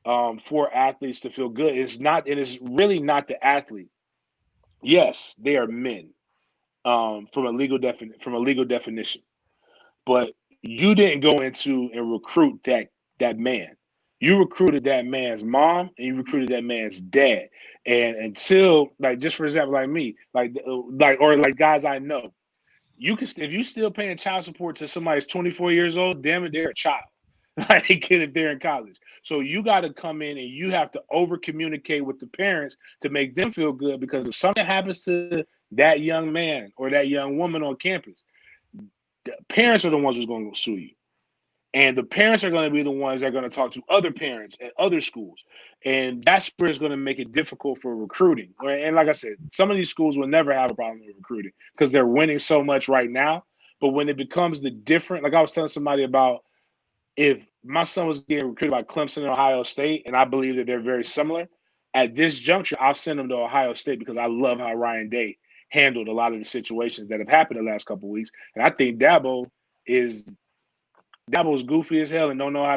for athletes to feel good. It is really not the athlete. Yes, they are men from a legal definition, but you didn't go into and recruit that man. You recruited that man's mom and you recruited that man's dad. And until, just for example, like me, or guys I know, if you still paying child support to somebody who's 24 years old, damn it, they're a child. If they're in college. So you got to come in and you have to over communicate with the parents to make them feel good, because if something happens to that young man or that young woman on campus, the parents are the ones who's going to sue you. And the parents are going to be the ones that are going to talk to other parents at other schools. And that's where it's going to make it difficult for recruiting. And like I said, some of these schools will never have a problem with recruiting because they're winning so much right now. But when it becomes the different, like I was telling somebody about, if my son was getting recruited by Clemson and Ohio State, and I believe that they're very similar, at this juncture, I'll send him to Ohio State because I love how Ryan Day handled a lot of the situations that have happened the last couple of weeks. And I think Dabo's goofy as hell and don't know how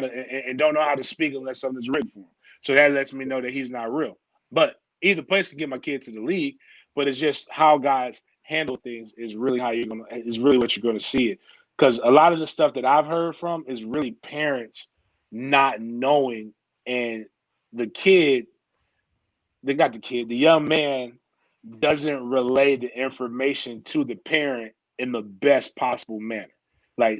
to speak unless something's written for him. So that lets me know that he's not real. But either place can get my kid to the league, but it's just how guys handle things is really what you're gonna see it. Because a lot of the stuff that I've heard from is really parents not knowing, and the young man doesn't relay the information to the parent in the best possible manner.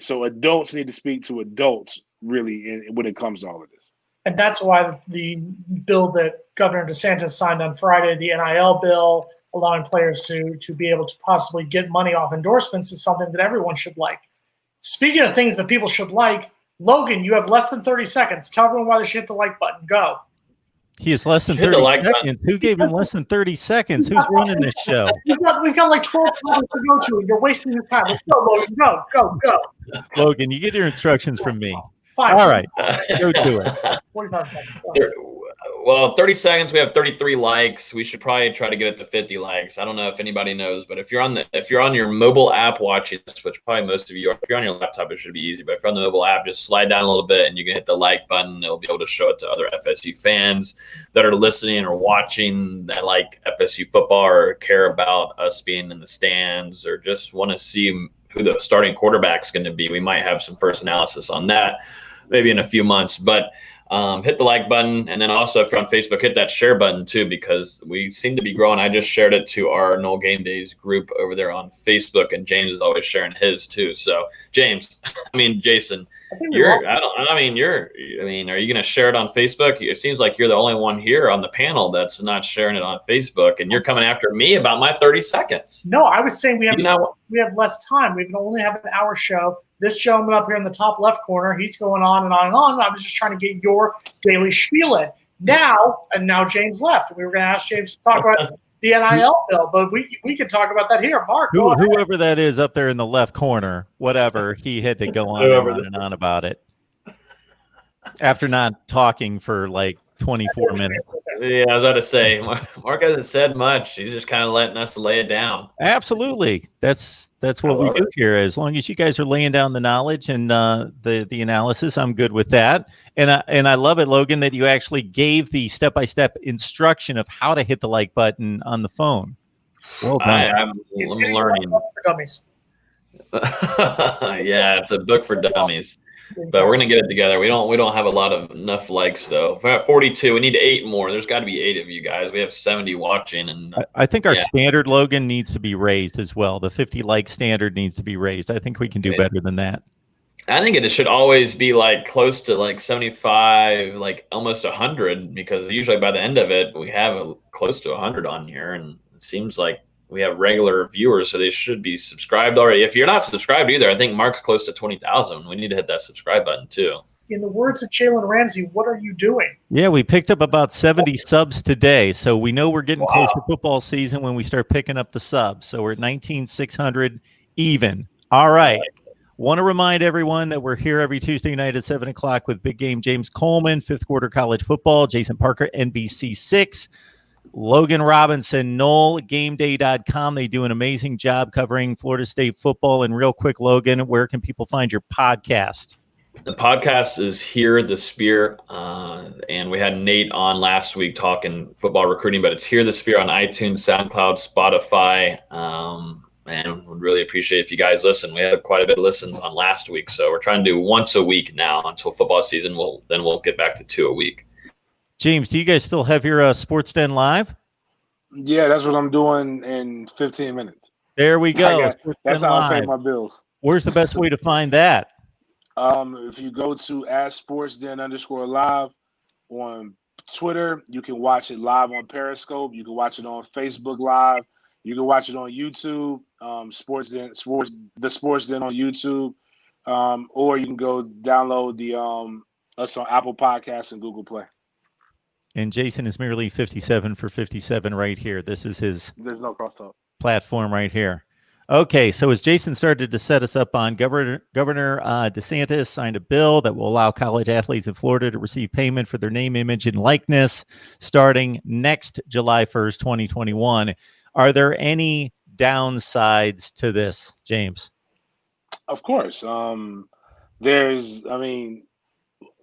So adults need to speak to adults really when it comes to all of this. And that's why the bill that Governor DeSantis signed on Friday, the NIL bill, allowing players to be able to possibly get money off endorsements, is something that everyone should like. Speaking of things that people should like, Logan, you have less than 30 seconds. Tell everyone why they should hit the like button. Go. He has less than 30 seconds. Who gave him less than 30 seconds? Who's running this show? We've got like 12 topics to go to, and you're wasting your time. Let's go, Logan. Go. Logan, you get your instructions from me. Fine. All right. Go do it. 45 seconds. Well, 30 seconds. We have 33 likes. We should probably try to get it to 50 likes. I don't know if anybody knows, but if you're on your mobile app watching this, which probably most of you are, if you're on your laptop, it should be easy. But if you're on the mobile app, just slide down a little bit and you can hit the like button. It'll be able to show it to other FSU fans that are listening or watching that like FSU football or care about us being in the stands or just want to see who the starting quarterback's going to be. We might have some first analysis on that maybe in a few months, but hit the like button. And then also if you're on Facebook, hit that share button too, because we seem to be growing. I just shared it to our Noel Game Days group over there on Facebook, and James is always sharing his too. So Jason, are you going to share it on Facebook? It seems like you're the only one here on the panel that's not sharing it on Facebook, and you're coming after me about my 30 seconds. No, I was saying we have less time. We only have an hour show. This gentleman up here in the top left corner, he's going on and on and on. I was just trying to get your daily spiel in. Now James left. We were going to ask James to talk about the NIL bill, but we can talk about that here. Mark, whoever that is up there in the left corner, whatever, he had to go on and on about it after not talking for like 24 minutes. Yeah, I was about to say, Mark hasn't said much. He's just kind of letting us lay it down. Absolutely. That's what we do here. As long as you guys are laying down the knowledge and the analysis, I'm good with that. And I love it, Logan, that you actually gave the step-by-step instruction of how to hit the like button on the phone. Well done. I'm learning. For dummies. Yeah, it's a book for dummies. But we're gonna get it together. We don't have enough likes though. We're at 42. We need 8 more. There's got to be 8 of you guys. We have 70 watching, and I think our standard, Logan, needs to be raised as well. The 50 like standard needs to be raised. I think we can do better than that. I think it should always be like close to like 75, like almost 100, because usually by the end of it we have close to 100 on here, and it seems like we have regular viewers, so they should be subscribed already. If you're not subscribed either, I think Mark's close to 20,000. We need to hit that subscribe button too. In the words of Jalen Ramsey, what are you doing? Yeah, we picked up about 70 subs today, so we know we're getting close to football season when we start picking up the subs. So we're at 19,600 even. All right. Want to remind everyone that we're here every Tuesday night at 7 o'clock with Big Game James Coleman, 5th quarter college football, Jason Parker, NBC6. Logan Robinson, NoleGameDay.com. They do an amazing job covering Florida State football. And real quick, Logan, where can people find your podcast? The podcast is Hear the Spear. And we had Nate on last week talking football recruiting, but it's Hear the Spear on iTunes, SoundCloud, Spotify. And would really appreciate if you guys listen. We had quite a bit of listens on last week. So we're trying to do once a week now until football season. Then we'll get back to 2 a week. James, do you guys still have your Sports Den live? Yeah, that's what I'm doing in 15 minutes. There we go. That's how I pay my bills. Where's the best way to find that? If you go to @SportsDen_live on Twitter, you can watch it live on Periscope. You can watch it on Facebook Live. You can watch it on YouTube, the Sports Den on YouTube, or you can go download us on Apple Podcasts and Google Play. And Jason is merely 57 for 57 right here. This is his There's no crosstalk platform right here. Okay, so as Jason started to set us up on, Governor DeSantis signed a bill that will allow college athletes in Florida to receive payment for their name, image, and likeness starting next July 1st, 2021. Are there any downsides to this, James? Of course.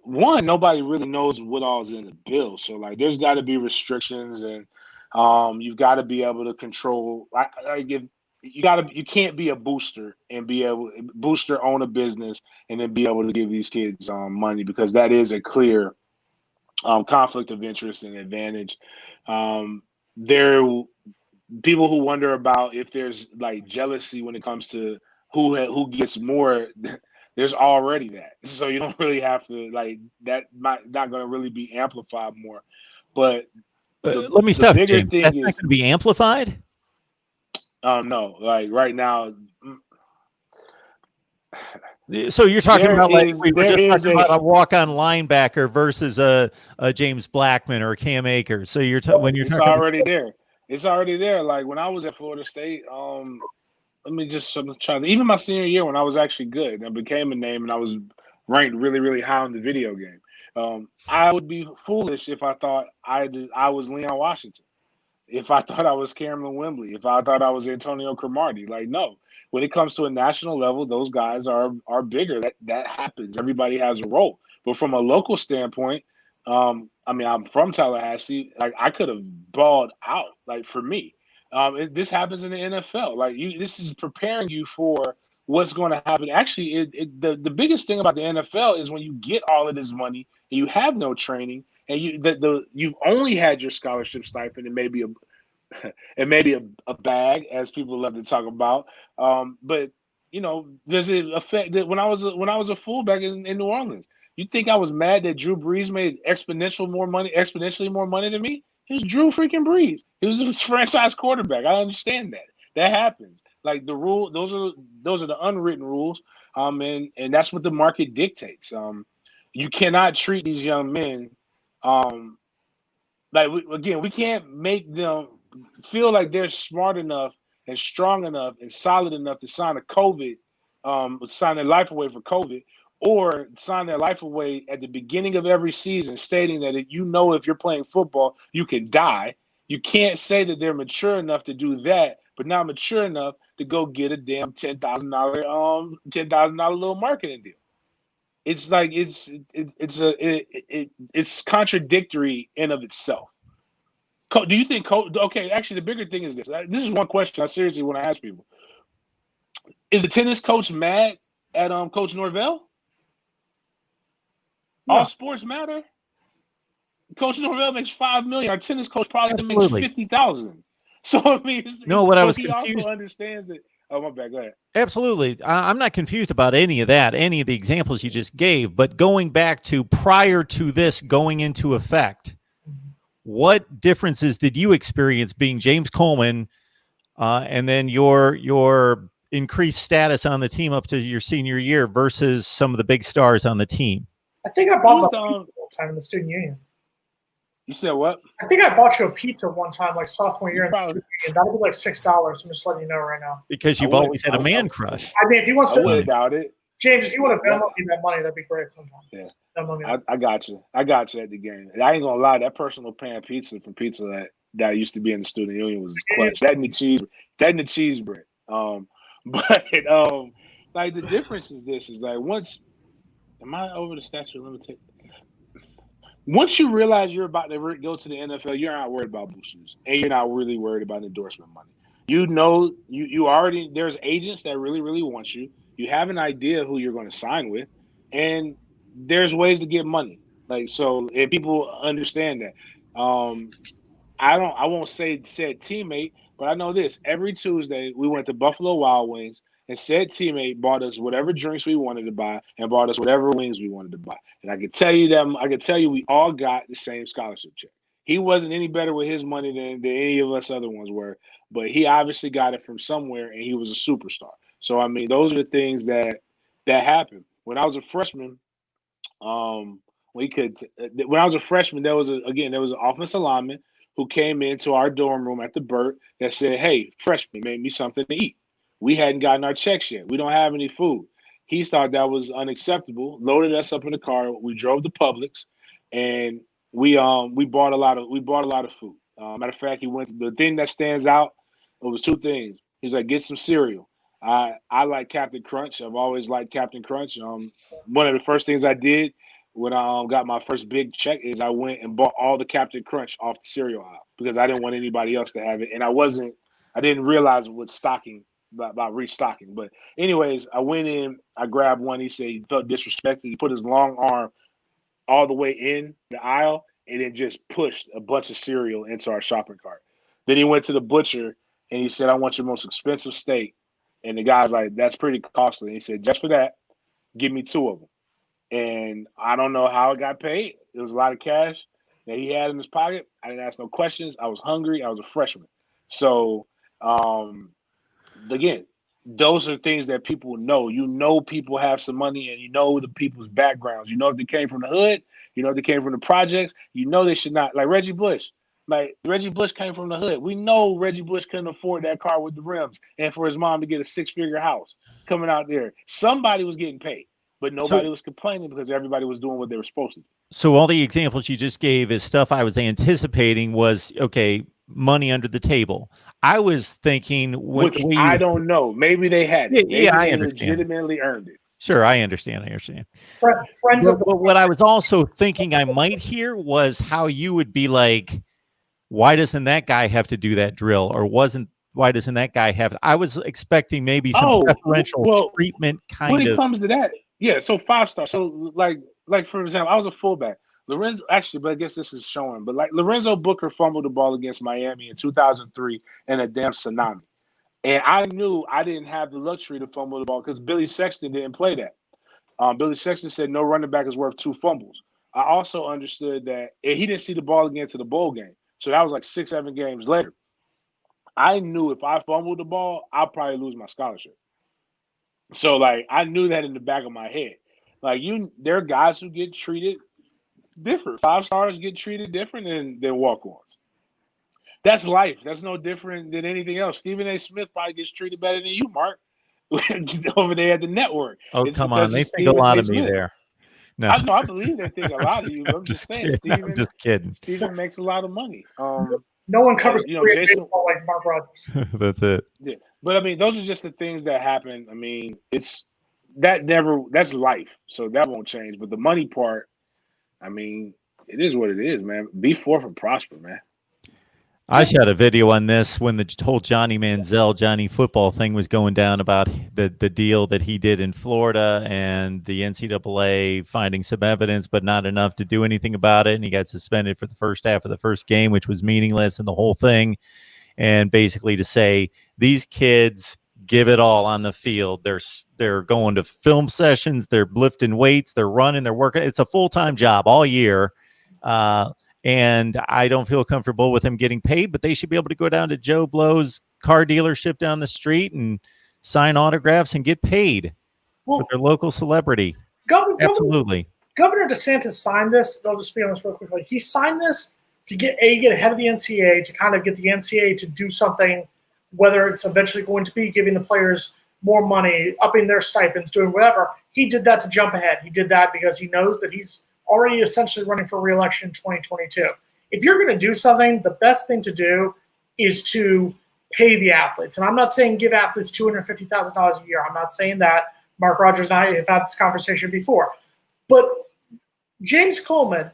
One, nobody really knows what all's in the bill. So, like, there's got to be restrictions, and you've got to be able to control. You can't be a booster and own a business and then be able to give these kids money, because that is a clear conflict of interest and advantage. There, people who wonder about if there's like jealousy when it comes to who gets more. There's already that, so you don't really have to that. Not going to really be amplified more, but let me stop. That's not going to be amplified. No, like right now. So you're talking about we were just talking about a walk-on linebacker versus a James Blackman or a Cam Akers. So it's already there. It's already there. Like when I was at Florida State, even my senior year when I was actually good and became a name and I was ranked really, really high on the video game. I would be foolish if I thought I was Leon Washington, if I thought I was Cameron Wembley, if I thought I was Antonio Cromartie. Like, no, when it comes to a national level, those guys are bigger. That happens. Everybody has a role. But from a local standpoint, I'm from Tallahassee. Like, I could have balled out. Like, for me. This happens in the NFL. This is preparing you for what's going to happen. Actually, the biggest thing about the NFL is when you get all of this money and you have no training, and you've only had your scholarship stipend and maybe a bag, as people love to talk about. But does it affect that? When I was a fullback in New Orleans, you think I was mad that Drew Brees made exponentially more money than me? It was Drew freaking Brees. He was a franchise quarterback. I understand that. That happens. Like the rule, those are the unwritten rules. And that's what the market dictates. You cannot treat these young men we can't make them feel like they're smart enough and strong enough and solid enough to sign sign their life away for COVID, or sign their life away at the beginning of every season, stating that if you're playing football, you can die. You can't say that they're mature enough to do that, but not mature enough to go get a damn $10,000 little marketing deal. It's like it's contradictory in of itself. Do you think okay, actually the bigger thing is this. This is one question I seriously want to ask people. Is the tennis coach mad at Coach Norvell? No. All sports matter. Coach Norvell makes $5 million. Our tennis coach probably makes $50,000. So I mean, what I was he confused. also understands that. Oh, my bad. Go ahead. Absolutely. I'm not confused about any of that, any of the examples you just gave, but going back to prior to this going into effect, what differences did you experience being James Coleman and then your increased status on the team up to your senior year versus some of the big stars on the team? I think I bought my pizza one time in the student union. You said what? I think I bought you a pizza one time, like sophomore year in the student union. That would be like $6. I'm just letting you know right now. Because you've always had a man crush. I mean, if you want to, I wouldn't doubt it. James, if you want to Venmo me that money, that'd be great sometime. Yeah. I got you. I got you at the game. I ain't gonna lie, that personal pan pizza from Pizza that used to be in the student union was clutch. That and the cheese bread. Like the difference is this is like am I over the statute of limitations? Once you realize you're about to go to the NFL, you're not worried about boosters, and you're not really worried about endorsement money. You know, you already there's agents that really, really want you. You have an idea who you're going to sign with, and there's ways to get money. Like so, if people understand that, I won't say said teammate, but I know this. Every Tuesday, we went to Buffalo Wild Wings, and said teammate bought us whatever drinks we wanted to buy and bought us whatever wings we wanted to buy. And I can tell you we all got the same scholarship check. He wasn't any better with his money than any of us other ones were, but he obviously got it from somewhere, and he was a superstar. So I mean, those are the things that happened. When I was a freshman, there was an offensive lineman who came into our dorm room at the Burt that said, "Hey, freshman, make me something to eat." We hadn't gotten our checks yet. We don't have any food. He thought that was unacceptable. Loaded us up in the car. We drove to Publix, and we bought a lot of food. Matter of fact, the thing that stands out. It was two things. He's like, "Get some cereal." I like Captain Crunch. I've always liked Captain Crunch. One of the first things I did when I got my first big check is I went and bought all the Captain Crunch off the cereal aisle because I didn't want anybody else to have it, and I didn't realize what stocking. About restocking. But anyways, I went in, I grabbed one. He said he felt disrespected. He put his long arm all the way in the aisle and then just pushed a bunch of cereal into our shopping cart. Then he went to the butcher and he said, "I want your most expensive steak." And the guy's like, "That's pretty costly." And he said, "Just for that, give me 2 of them." And I don't know how it got paid. It was a lot of cash that he had in his pocket. I didn't ask no questions. I was hungry. I was a freshman. So, again, those are things that people know. You know, people have some money, and you know the people's backgrounds. You know if they came from the hood. You know if they came from the projects. You know they should not. Like Reggie Bush. Like Reggie Bush came from the hood. We know Reggie Bush couldn't afford that car with the rims, and for his mom to get a 6-figure house coming out there. Somebody was getting paid, but nobody was complaining because everybody was doing what they were supposed to do. So all the examples you just gave is stuff I was anticipating was okay. Money under the table. I was thinking, I don't know. Maybe they had it. Maybe I they understand. Legitimately earned it. Sure, I understand. Friends of what I was also thinking I might hear was how you would be like, why doesn't that guy have to do that drill, or why doesn't that guy have it? I was expecting maybe some preferential treatment kind of. When it comes to that, yeah. So 5-star. So like for example, I was a fullback. Lorenzo, actually, but I guess this is showing. But like Lorenzo Booker fumbled the ball against Miami in 2003 in a damn tsunami. And I knew I didn't have the luxury to fumble the ball because Billy Sexton didn't play that. Billy Sexton said no running back is worth 2 fumbles. I also understood that he didn't see the ball again to the bowl game. So that was like 6-7 games later. I knew if I fumbled the ball, I'll probably lose my scholarship. So like I knew that in the back of my head. Like there are guys who get treated different. 5 stars get treated different than walk-ons. That's life. That's no different than anything else. Stephen A. Smith probably gets treated better than you, Mark, over there at the network. Oh, It's come on. because They he's think a Stephen lot A. of me Smith. there. No, I know. I believe they think a lot of you. But I'm just saying, kidding. I'm just kidding. Stephen makes a lot of money. No one covers Jason baseball like Mark Rogers. That's it. Yeah, but I mean, those are just the things that happen. I mean, that's life, so that won't change. But the money part, I mean, it is what it is, man. Be forth and prosper, man. I shot a video on this when the whole Johnny Manziel, Johnny football thing was going down about the deal that he did in Florida and the NCAA finding some evidence, but not enough to do anything about it. And he got suspended for the first half of the first game, which was meaningless, and the whole thing. And basically to say these kids give it all on the field. They're going to film sessions, they're lifting weights, they're running, they're working. It's a full-time job all year. And I don't feel comfortable with them getting paid, but they should be able to go down to Joe Blow's car dealership down the street and sign autographs and get paid for their local celebrity. Absolutely. Governor DeSantis signed this. I'll just be honest real quickly. He signed this to get ahead of the NCAA, to kind of get the NCAA to do something, whether it's eventually going to be giving the players more money, upping their stipends, doing whatever. He did that to jump ahead. He did that because he knows that he's already essentially running for re-election in 2022. If you're going to do something, the best thing to do is to pay the athletes. And I'm not saying give athletes $250,000 a year. I'm not saying that. Mark Rogers and I have had this conversation before. But James Coleman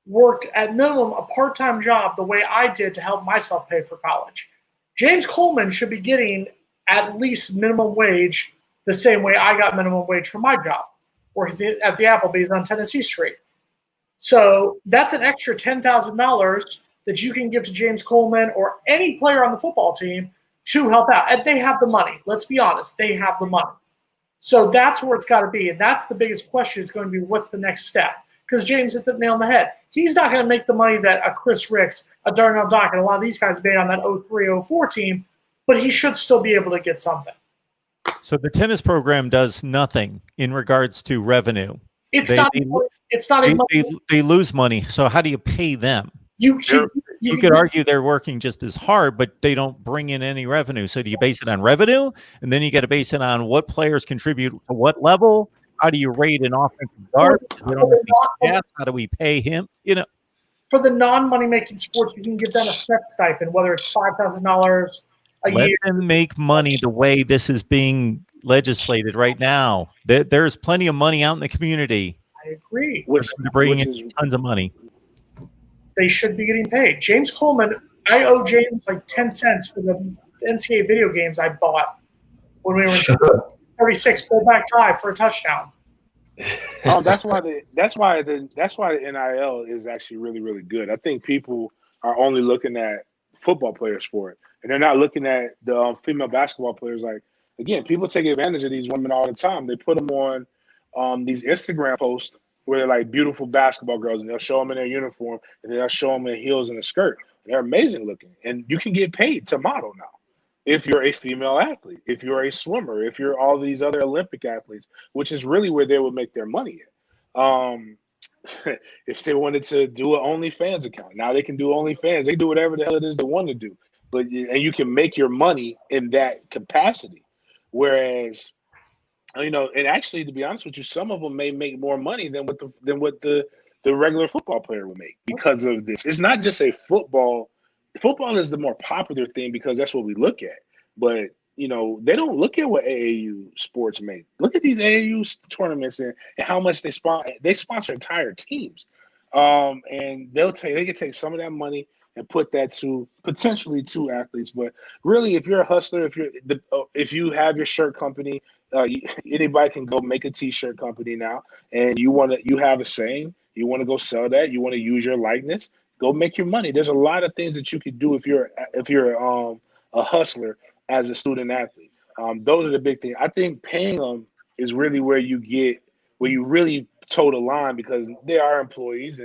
worked at minimum a part-time job the way I did to help myself pay for college. James Coleman should be getting at least minimum wage the same way I got minimum wage for my job, working at the Applebee's on Tennessee Street. So that's an extra $10,000 that you can give to James Coleman or any player on the football team to help out. And they have the money. Let's be honest. They have the money. So that's where it's got to be. And that's the biggest question is going to be what's the next step? Because James hit the nail on the head. He's not going to make the money that a Chris Ricks, a Darnell Dock, and a lot of these guys made on that 03-04 team, but he should still be able to get something. So the tennis program does nothing in regards to revenue. They lose money. So how do you pay them? You could argue they're working just as hard, but they don't bring in any revenue. So do you base it on revenue? And then you got to base it on what players contribute to what level? How do you rate an offensive guard? We don't have any stats. How do we pay him? You know, for the non-money making sports, you can give them a set stipend, whether it's $5,000 a year. Let them make money the way this is being legislated right now. There's plenty of money out in the community. I agree. They're bringing in tons of money. They should be getting paid. James Coleman, I owe James like 10 cents for the NCAA video games I bought when we were in 36 pullback drive for a touchdown. Oh, that's why the NIL is actually really, really good. I think people are only looking at football players for it, and they're not looking at the female basketball players. Like, again, people take advantage of these women all the time. They put them on these Instagram posts where they're like beautiful basketball girls, and they'll show them in their uniform, and then they'll show them in heels and a skirt. They're amazing looking, and you can get paid to model now. If you're a female athlete, if you're a swimmer, if you're all these other Olympic athletes, which is really where they would make their money at. If they wanted to do an OnlyFans account, now they can do OnlyFans. They do whatever the hell it is they want to do, and you can make your money in that capacity. Whereas, and actually, to be honest with you, some of them may make more money than what the regular football player will make because of this. It's not just a football. Football is the more popular thing because that's what we look at. But, they don't look at what AAU sports make. Look at these AAU tournaments and how much they sponsor. They sponsor entire teams. And they can take some of that money and put that to potentially two athletes. But really, if you're a hustler, if you have your shirt company, anybody can go make a T-shirt company now, and you have a saying, you want to go sell that, you want to use your likeness. Go make your money. There's a lot of things that you could do if you're a hustler as a student athlete. Those are the big things. I think paying them is really where you really toe the line because they are employees,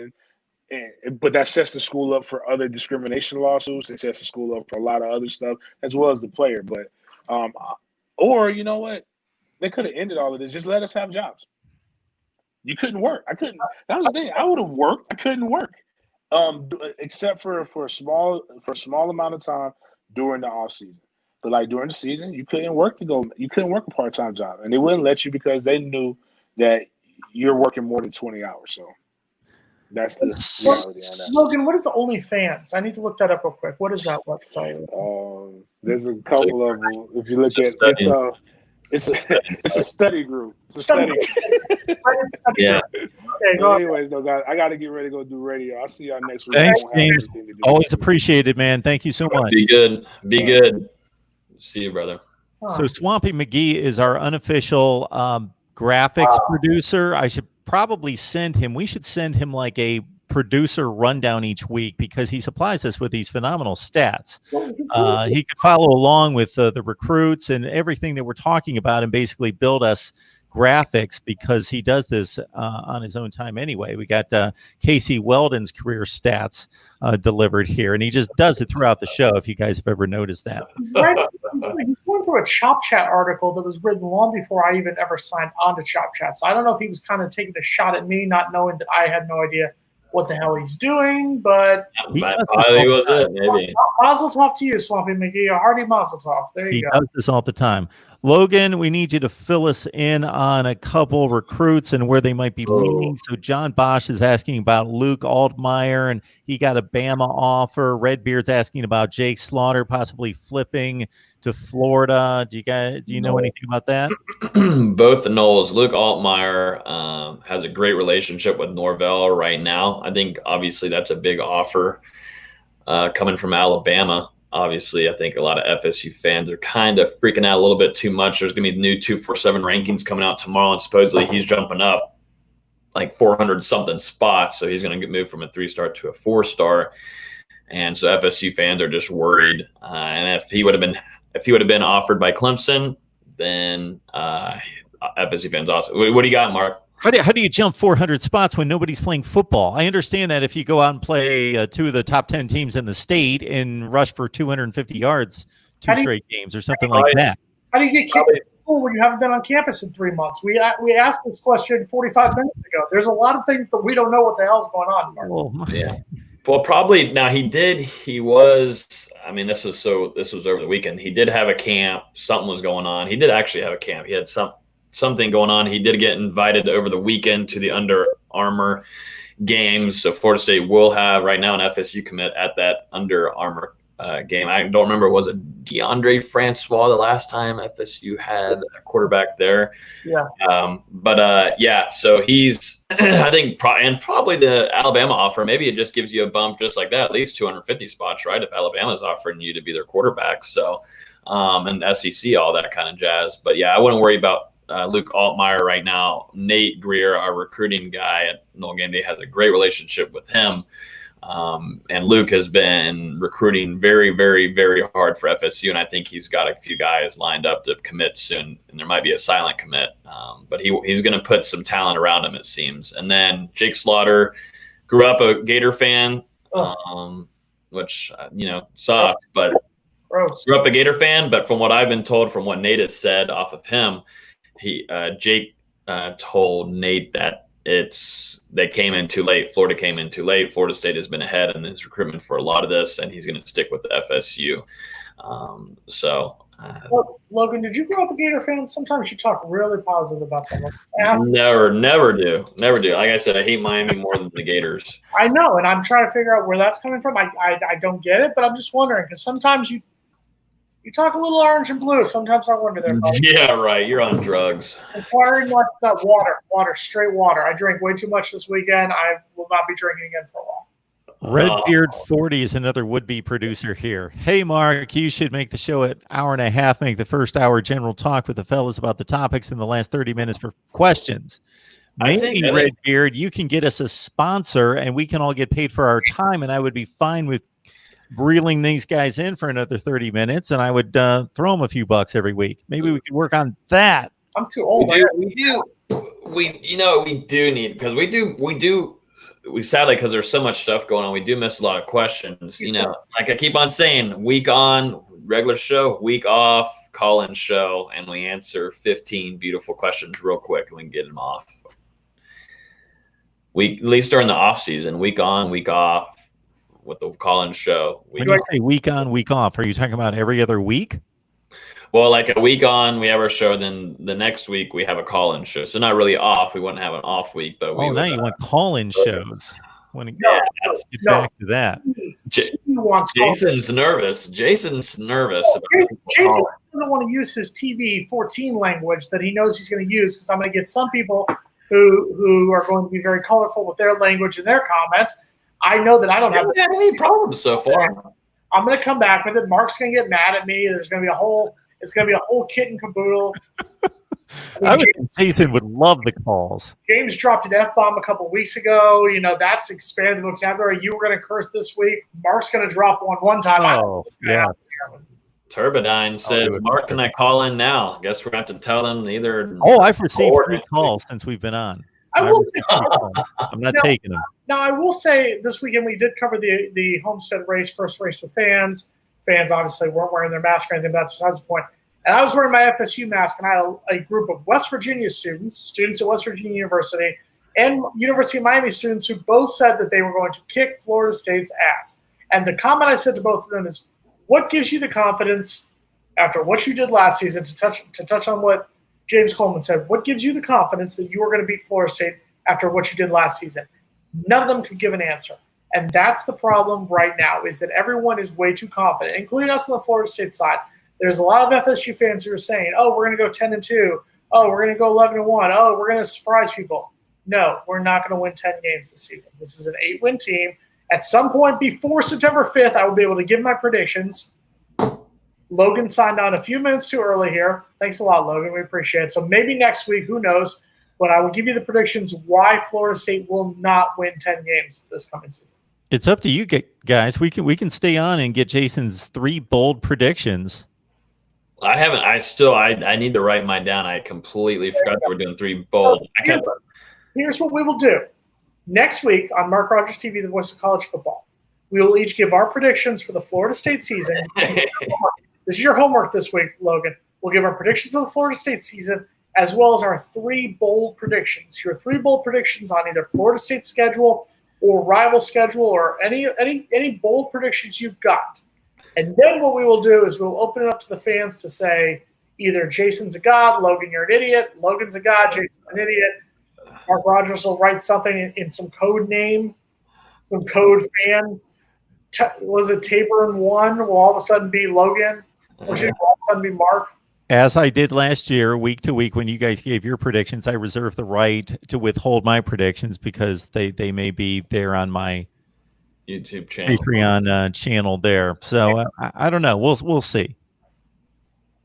but that sets the school up for other discrimination lawsuits. It sets the school up for a lot of other stuff as well as the player. But or you know what? They could have ended all of this. Just let us have jobs. You couldn't work. I couldn't. That was the thing. I would have worked. I couldn't work, except for a small amount of time during the off season. But like during the season, you couldn't work You couldn't work a part-time job, and they wouldn't let you because they knew that you're working more than 20 hours. So that's the reality on that. Logan, what is OnlyFans? I need to look that up real quick. What is that website? There's a couple of them. If you look at it's a study group. It's a study group. Yeah. Okay, anyways, though, guys, I got to get ready to go do radio. I'll see y'all next week. Thanks, James. Always appreciated, man. Thank you so much. Be good. Be good. See you, brother. So Swampy McGee is our unofficial graphics producer. I should probably send him. We should send him like a producer rundown each week because he supplies us with these phenomenal stats. He could follow along with the recruits and everything that we're talking about and basically build us graphics because he does this on his own time anyway. We got Casey Weldon's career stats delivered here, and he just does it throughout the show, if you guys have ever noticed that. He's going through a Chop Chat article that was written long before I even ever signed on to Chop Chat. So I don't know if he was kind of taking a shot at me, not knowing that I had no idea what the hell he's doing, but he was it, maybe. Mazel tov to you, Swampy McGee. A hearty mazel tov. There you go. He does this all the time. Logan, we need you to fill us in on a couple recruits and where they might be leaning. So John Bosch is asking about Luke Altmaier, and he got a Bama offer. Redbeard's asking about Jake Slaughter possibly flipping to Florida. Do you know anything about that? Both the Knowles. Luke Altmaier has a great relationship with Norvell right now. I think obviously that's a big offer coming from Alabama. Obviously, I think a lot of FSU fans are kind of freaking out a little bit too much. There's going to be new 247 rankings coming out tomorrow, and supposedly he's jumping up like 400-something spots. So he's going to get moved from a 3-star to a 4-star. And so FSU fans are just worried. And if he would have been offered by Clemson, then FSU fans also. What do you got, Mark? How do you jump 400 spots when nobody's playing football? I understand that if you go out and play 2 of the top 10 teams in the state and rush for 250 yards, 2 straight games or something like that. How do you get kicked out of school when you haven't been on campus in 3 months? We asked this question 45 minutes ago. There's a lot of things that we don't know what the hell's going on, Mark. Well, yeah. Well, probably now he was. I mean, this was over the weekend. He did have a camp. Something was going on. He did actually have a camp. He had something going on. He did get invited over the weekend to the Under Armour games. So Florida State will have right now an FSU commit at that Under Armour game. I don't remember, was it DeAndre Francois the last time FSU had a quarterback there? Yeah. Yeah, so he's, I think, probably the Alabama offer, maybe it just gives you a bump just like that, at least 250 spots, right? If Alabama's offering you to be their quarterback. So, and SEC, all that kind of jazz. But yeah, I wouldn't worry about Luke Altmaier right now. Nate Greer, our recruiting guy at Noel Game Day, has a great relationship with him. And Luke has been recruiting very, very, very hard for FSU, and I think he's got a few guys lined up to commit soon, and there might be a silent commit. But he's going to put some talent around him, it seems. And then Jake Slaughter grew up a Gator fan, which, sucked, but grew up a Gator fan. But from what I've been told, from what Nate has said off of him, Jake told Nate that they came in too late. Florida came in too late. Florida State has been ahead in his recruitment for a lot of this, and he's going to stick with the FSU. Logan, did you grow up a Gator fan? Sometimes you talk really positive about them. Never do. Like I said, I hate Miami more than the Gators. I know, and I'm trying to figure out where that's coming from. I don't get it, but I'm just wondering because sometimes you talk a little orange and blue. Sometimes I wonder there. Yeah, right. You're on drugs. Acquiring that water, straight water. I drank way too much this weekend. I will not be drinking again for a while. Redbeard 40 is another would-be producer here. Hey, Mark, you should make the show an hour and a half, make the first hour general talk with the fellas about the topics in the last 30 minutes for questions. Maybe, Redbeard, you can get us a sponsor, and we can all get paid for our time, and I would be fine with reeling these guys in for another 30 minutes, and I would throw them a few bucks every week. Maybe we could work on that. I'm too old. We do need, because we sadly, because there's so much stuff going on, we do miss a lot of questions. Like I keep on saying, week on, regular show, week off, call-in show, and we answer 15 beautiful questions real quick, and we can get them off. At least during the off season, week on, week off, with the call-in show. When you say week on, week off, are you talking about every other week? Well, like a week on, we have our show. Then the next week we have a call-in show. So not really off. We wouldn't have an off week, but we. Oh, now you want call-in shows. Let's get back to that. Jason's nervous. Jason's nervous. Jason doesn't want to use his TV 14 language that he knows he's going to use, because I'm going to get some people who are going to be very colorful with their language and their comments. I know that I don't have any problems so far. I'm going to come back with it. Mark's going to get mad at me. There's going to be a whole kit and caboodle. I would think Jason would love the calls. James dropped an F-bomb a couple weeks ago. That's expanded the vocabulary. You were going to curse this week. Mark's going to drop one time. Oh, yeah. Turbidine said, Mark, can I call in now? Guess we're going to have to tell them either. Oh, I've received 3 calls since we've been on. I'm not taking them. Now, I will say this weekend we did cover the Homestead race, first race with fans. Fans obviously weren't wearing their mask or anything, but that's besides the point. And I was wearing my FSU mask, and I had a group of West Virginia students at West Virginia University, and University of Miami students who both said that they were going to kick Florida State's ass. And the comment I said to both of them is, what gives you the confidence after what you did last season, to touch on what James Coleman said, what gives you the confidence that you are going to beat Florida State after what you did last season? None of them could give an answer. And that's the problem right now, is that everyone is way too confident, including us on the Florida State side. There's a lot of FSU fans who are saying, oh, we're going to go 10-2. Oh, we're going to go 11-1. Oh, we're going to surprise people. No, we're not going to win 10 games this season. This is an 8-win team. At some point before September 5th, I will be able to give my predictions. Logan signed on a few minutes too early here. Thanks a lot, Logan. We appreciate it. So maybe next week, who knows? But I will give you the predictions why Florida State will not win 10 games this coming season. It's up to you guys. We can stay on and get Jason's 3 bold predictions. I haven't. I need to write mine down. I completely forgot that we're doing 3 bold. Here's what we will do. Next week on Mark Rogers TV, the voice of college football, we will each give our predictions for the Florida State season. This is your homework this week, Logan. We'll give our predictions of the Florida State season, as well as our 3 bold predictions. Your 3 bold predictions on either Florida State schedule or rival schedule, or any bold predictions you've got. And then what we will do is we'll open it up to the fans to say either Jason's a god, Logan, you're an idiot, Logan's a god, Jason's an idiot. Mark Rogers will write something in some code name, some code fan. Was it Tabor and 1 will all of a sudden be Logan? Or should it all of a sudden be Mark? As I did last year, week to week, when you guys gave your predictions, I reserve the right to withhold my predictions because they may be there on my YouTube channel, Patreon channel there. So I don't know. We'll see.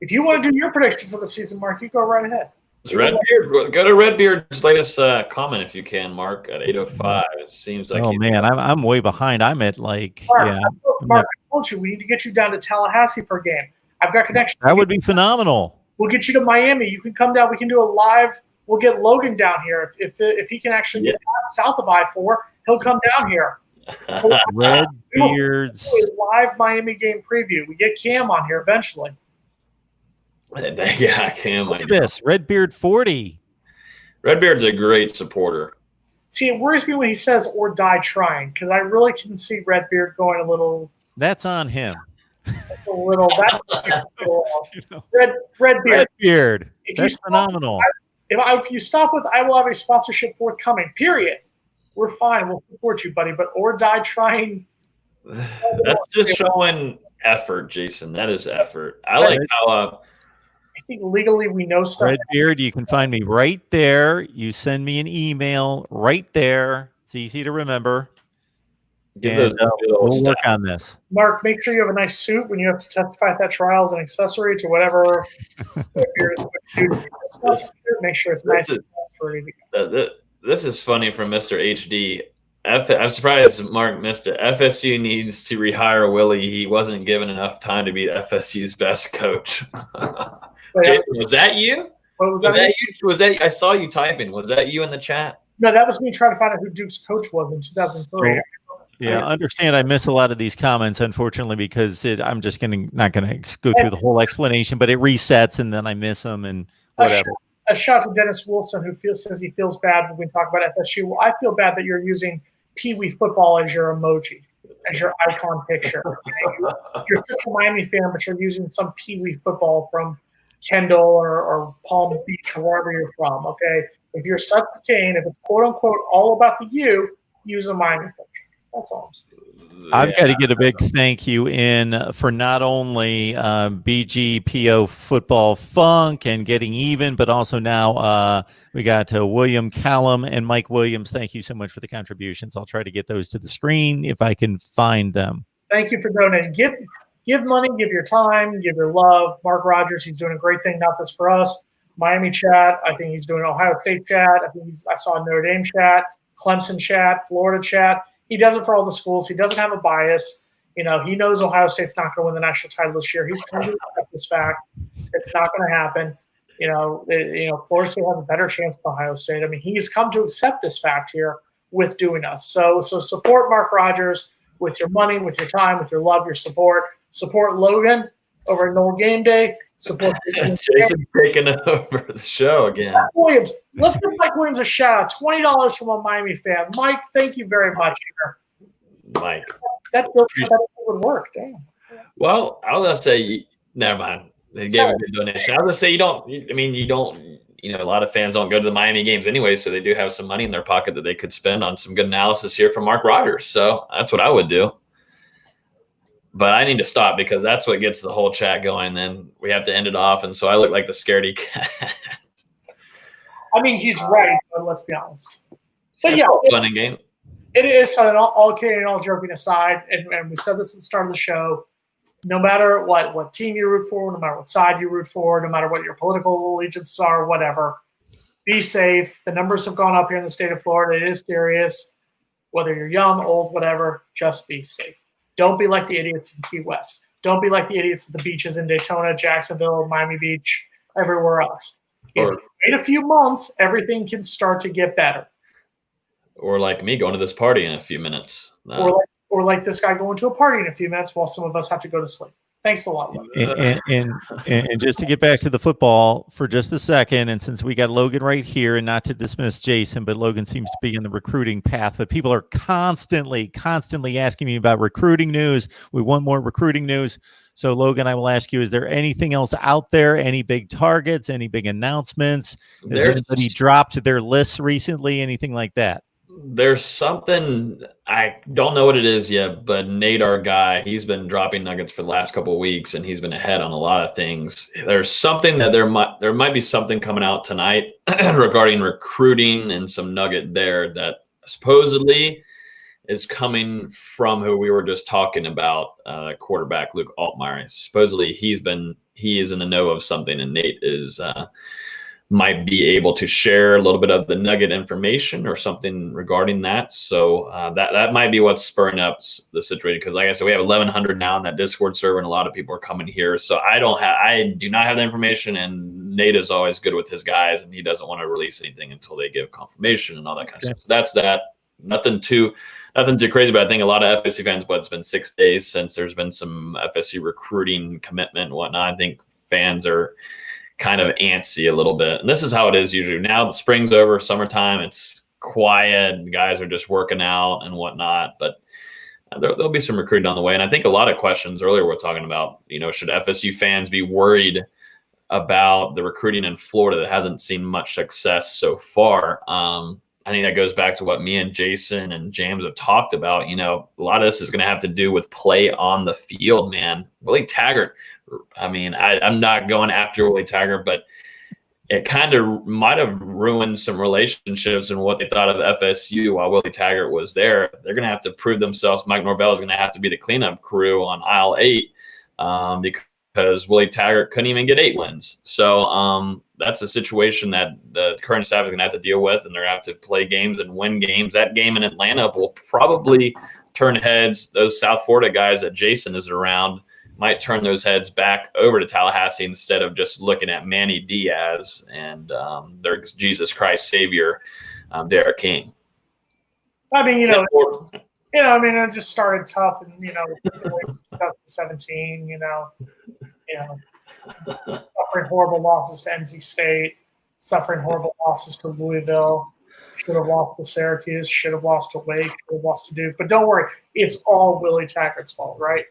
If you want to do your predictions of the season, Mark, you go right ahead. Redbeard, go to Redbeard's latest comment if you can, Mark, at 8:05. It seems like. Oh man, I'm way behind. I'm at like Mark, I told you we need to get you down to Tallahassee for a game. I've got connections. That would be phenomenal. We'll get you to Miami. You can come down. We can do a live. We'll get Logan down here if he can actually get south of I-4. He'll come down here. Redbeard's live Miami game preview. We get Cam on here eventually. Yeah, Cam. Look at this Redbeard 40. Redbeard's a great supporter. See, it worries me when he says "or die trying," because I really can see Redbeard going a little. That's on him. A little. Redbeard. That's phenomenal. If you stop with, I will have a sponsorship forthcoming. Period. We're fine. We'll support you, buddy. But or die trying. That's just showing effort, Jason. That is effort. I like how. I think legally we know stuff. Redbeard, you can find me right there. You send me an email right there. It's easy to remember. And we'll work on this. Mark, make sure you have a nice suit when you have to testify at that trial as an accessory to whatever. Make sure it's nice. This is funny from Mr. HD. I'm surprised Mark missed it. FSU needs to rehire Willie. He wasn't given enough time to be FSU's best coach. Jason, was that you? Was that you? Was that? I saw you typing. Was that you in the chat? No, that was me trying to find out who Duke's coach was in 2003. Yeah, understand. I miss a lot of these comments, unfortunately, because I'm just not going to go through the whole explanation, but it resets and then I miss them and whatever. A shout to Dennis Wilson, who says he feels bad when we talk about FSU. Well, I feel bad that you're using Pee Wee football as your emoji, as your icon picture. You're such a Miami fan, but you're using some Pee Wee football from Kendall or Palm Beach or wherever you're from. Okay, if you're such a cane, if it's quote unquote all about the U, use a Miami picture. That's all I'm saying. I've got to get a big thank you in for not only BGPO Football Funk and Getting Even, but also now we got William Callum and Mike Williams. Thank you so much for the contributions. I'll try to get those to the screen if I can find them. Thank you for donating. Give money, give your time, give your love. Mark Rogers, he's doing a great thing, not just for us. Miami chat, I think he's doing Ohio State chat. I saw Notre Dame chat, Clemson chat, Florida chat. He does it for all the schools. He doesn't have a bias. He knows Ohio State's not going to win the national title this year. He's come to accept this fact. It's not going to happen. Florida State has a better chance than Ohio State. I mean, he's come to accept this fact here with doing us. So support Mark Rogers with your money, with your time, with your love, your support. Support Logan over at Knoll Game Day. Support Jason's taking over the show again. Mike Williams. Let's give Mike Williams a shout out. $20 from a Miami fan. Mike, thank you very much. Mike. That would work. Damn. Well, I was going to say, never mind. They gave a good donation. I was going to say, a lot of fans don't go to the Miami games anyway, so they do have some money in their pocket that they could spend on some good analysis here from Mark Rogers. So that's what I would do. But I need to stop because that's what gets the whole chat going. Then we have to end it off, and so I look like the scaredy cat. I mean, he's right, but let's be honest. But yeah, fun and game. It is. All kidding and all joking aside, and we said this at the start of the show. No matter what team you root for, no matter what side you root for, no matter what your political allegiances are, whatever, be safe. The numbers have gone up here in the state of Florida. It is serious. Whether you're young, old, whatever, just be safe. Don't be like the idiots in Key West. Don't be like the idiots at the beaches in Daytona, Jacksonville, Miami Beach, everywhere else. If you wait a few months, everything can start to get better. Or like me going to this party in a few minutes. Or like this guy going to a party in a few minutes while some of us have to go to sleep. Thanks a lot. And just to get back to the football for just a second, and since we got Logan right here, and not to dismiss Jason, but Logan seems to be in the recruiting path, but people are constantly asking me about recruiting news. We want more recruiting news. So Logan, I will ask you, is there anything else out there? Any big targets, any big announcements? Has anybody dropped their lists recently? Anything like that? There's something, I don't know what it is yet, but Nate, our guy, he's been dropping nuggets for the last couple of weeks, and he's been ahead on a lot of things. There's something that there might be something coming out tonight regarding recruiting and some nugget there that supposedly is coming from who we were just talking about, quarterback Luke Altmaier. Supposedly he is in the know of something, and Nate is might be able to share a little bit of the nugget information or something regarding that. So that might be what's spurring up the situation. Because like I said, we have 1,100 now in that Discord server, and a lot of people are coming here. So I do not have the information, and Nate is always good with his guys, and he doesn't want to release anything until they give confirmation and all that kind of stuff. So that's that. Nothing too crazy, but I think a lot of FSU fans, but it's been 6 days since there's been some FSU recruiting commitment and whatnot. I think fans are kind of antsy a little bit. And this is how it is usually. Now the spring's over, summertime, it's quiet. Guys are just working out and whatnot. But there'll be some recruiting on the way. And I think a lot of questions earlier we're talking about, should FSU fans be worried about the recruiting in Florida that hasn't seen much success so far? I think that goes back to what me and Jason and James have talked about. A lot of this is going to have to do with play on the field, man. Willie Taggart, I mean, I'm not going after Willie Taggart, but it kind of might have ruined some relationships and what they thought of FSU while Willie Taggart was there. They're going to have to prove themselves. Mike Norvell is going to have to be the cleanup crew on aisle 8 because Willie Taggart couldn't even get 8 wins. So that's a situation that the current staff is going to have to deal with, and they're going to have to play games and win games. That game in Atlanta will probably turn heads. Those South Florida guys that Jason is around might turn those heads back over to Tallahassee instead of just looking at Manny Diaz and their Jesus Christ Savior, Derek King. I mean, I mean, it just started tough, and 2017, suffering horrible losses to NC State, suffering horrible losses to Louisville. Should have lost to Syracuse. Should have lost to Wake. Should have lost to Duke. But don't worry, it's all Willie Taggart's fault, right?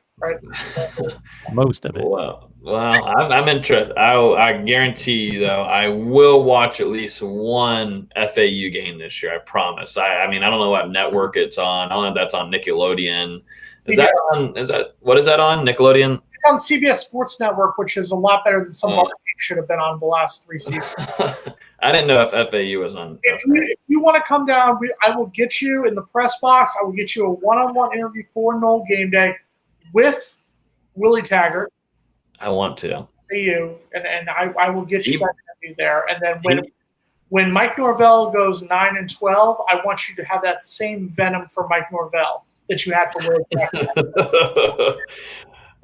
Most of it. Well, I'm interested. I guarantee you, though, I will watch at least one FAU game this year. I promise. I mean, I don't know what network it's on. I don't know if that's on Nickelodeon. What is that on Nickelodeon? It's on CBS Sports Network, which is a lot better than some other games should have been on the last 3 seasons. I didn't know if FAU was on. If you want to come down, I will get you in the press box. I will get you a one-on-one interview for Knoll Game Day with Willie Taggart. I want to. You and I will get you that interview there. And then when Mike Norvell goes 9-12, I want you to have that same venom for Mike Norvell that you had for Willie Taggart.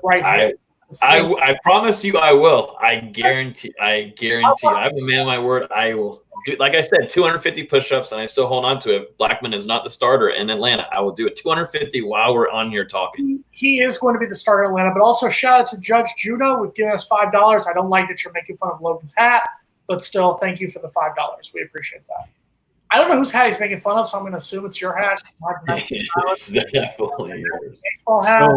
Right. I promise you I will. I guarantee. I'm a man of my word. I will do, like I said, 250 push-ups, and I still hold on to it. Blackman is not the starter in Atlanta. I will do it 250 while we're on here talking. He is going to be the starter in Atlanta, but also shout out to Judge Juno with giving us $5. I don't like that you're making fun of Logan's hat, but still, thank you for the $5. We appreciate that. I don't know whose hat he's making fun of, so I'm going to assume it's your hat. It's definitely yours. Baseball hat.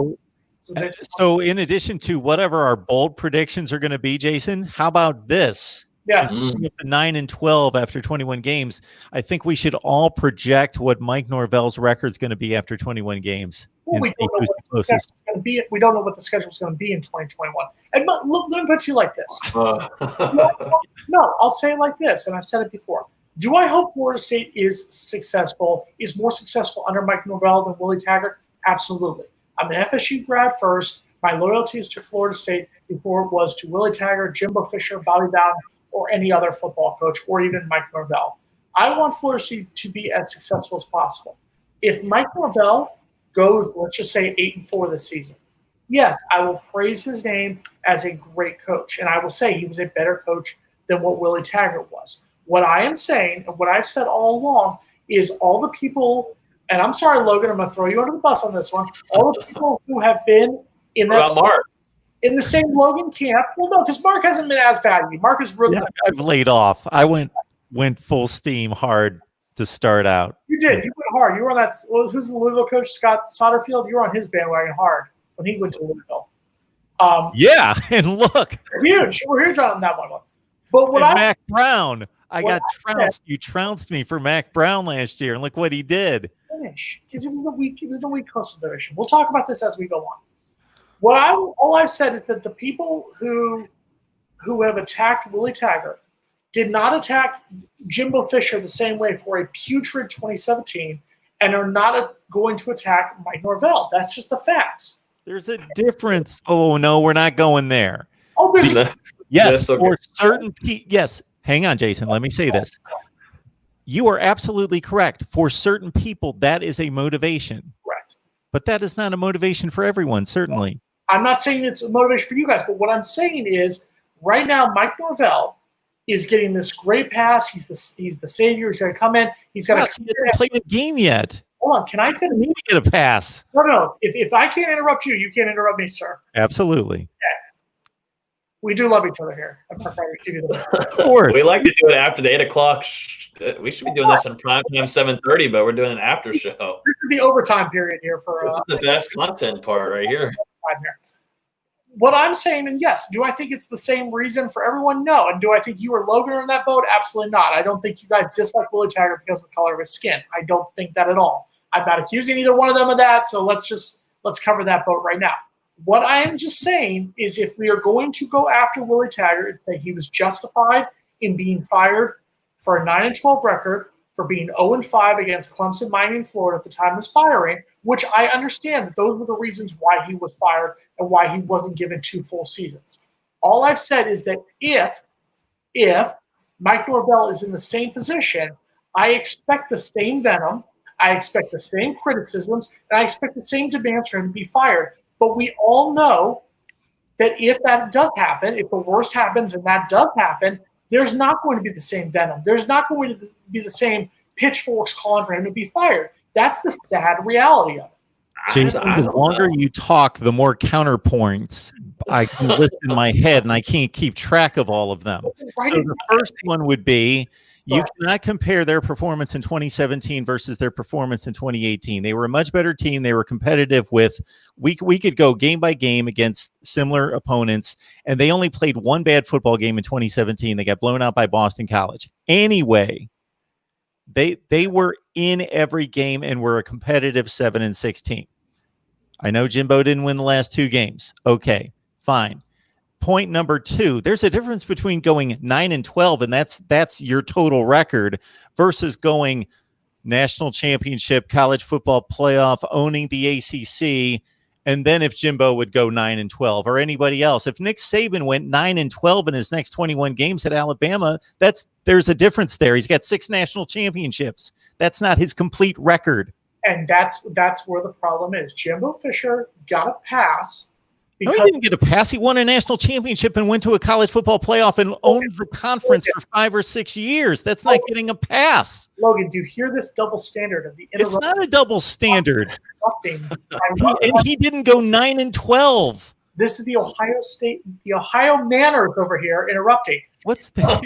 So in addition to whatever our bold predictions are going to be, Jason, how about this? Yes. With the 9-12 after 21 games, I think we should all project what Mike Norvell's record is going to be after 21 games. Well, we don't know what the schedule's going to be. We don't know what the schedule's going to be in 2021. And look, let me put it to you like this. No, I'll say it like this, and I've said it before. Do I hope Florida State is more successful under Mike Norvell than Willie Taggart? Absolutely. I'm an FSU grad first. My loyalty is to Florida State before it was to Willie Taggart, Jimbo Fisher, Bobby Bowden, or any other football coach, or even Mike Norvell. I want Florida State to be as successful as possible. If Mike Norvell goes, let's just say 8-4 this season, yes, I will praise his name as a great coach, and I will say he was a better coach than what Willie Taggart was. What I am saying, and what I've said all along, is all the people. And I'm sorry, Logan, I'm going to throw you under the bus on this one. All the people who have been in the same Logan camp. Well, no, because Mark hasn't been as bad. Mark has really. Yeah, I've laid off. I went full steam hard to start out. You did. You went hard. You were on that. Who's the Louisville coach? Scott Satterfield. You were on his bandwagon hard when he went to Louisville. Yeah, and look, huge. We're huge on that one. But Mac Brown. I got trounced. You trounced me for Mac Brown last year, and look what he did. Because it was the weak Coastal Division. We'll talk about this as we go on. All I've said is that the people who have attacked Willie Taggart did not attack Jimbo Fisher the same way for a putrid 2017, and are not going to attack Mike Norvell. That's just the facts. There's a difference. Oh no, we're not going there. Oh, yes, for certain people. Yes, hang on, Jason. Let me say this. You are absolutely correct. For certain people, that is a motivation. Correct. But that is not a motivation for everyone, certainly. I'm not saying it's a motivation for you guys, but what I'm saying is right now, Mike Norvell is getting this great pass. He's the savior. He's going to come in. He's going to. He hasn't played a game yet. Hold on. Can I finish? You need to get a pass. No. If I can't interrupt you, you can't interrupt me, sir. Absolutely. Okay. We do love each other here at MarkRogersTV. Of course. We like to do it after the 8 o'clock. We should be doing this in prime time 7:30, but we're doing an after show. This is the overtime period here for. This is the best content part right here. What I'm saying, and yes, do I think it's the same reason for everyone? No. And do I think you or Logan are in that boat? Absolutely not. I don't think you guys dislike Willie Taggart because of the color of his skin. I don't think that at all. I'm not accusing either one of them of that. So let's cover that boat right now. What I am just saying is if we are going to go after Willie Taggart and say he was justified in being fired for a 9-12 record, for being 0-5 against Clemson, Miami, and Florida at the time of his firing, which I understand that those were the reasons why he was fired and why he wasn't given 2 full seasons. All I've said is that if Mike Norvell is in the same position, I expect the same venom, I expect the same criticisms, and I expect the same demands for him to be fired. But we all know that if that does happen, if the worst happens and that does happen, there's not going to be the same venom. There's not going to be the same pitchforks calling for him to be fired. That's the sad reality of it. Jason, the longer you talk, the more counterpoints I can list in my head, and I can't keep track of all of them. So the first one would be, you cannot compare their performance in 2017 versus their performance in 2018. They were a much better team. They were competitive with, we could go game by game against similar opponents, and they only played one bad football game in 2017. They got blown out by Boston College. Anyway, they were in every game and were a competitive 7-6 team. I know Jimbo didn't win the last 2 games. Okay, fine. Point number 2, there's a difference between going 9-12, and that's your total record, versus going national championship, college football playoff, owning the ACC, and then if Jimbo would go 9-12 or anybody else. If Nick Saban went 9-12 in his next 21 games at Alabama, there's a difference there. He's got 6 national championships. That's not his complete record. And that's where the problem is. Jimbo Fisher got a pass. No, he didn't get a pass. He won a national championship and went to a college football playoff and owned the conference for 5 or 6 years. That's not getting a pass. Logan, do you hear this double standard of the? It's not a double standard. And he didn't go 9-12. This is the Ohio State, the Ohio manners over here interrupting. What's that?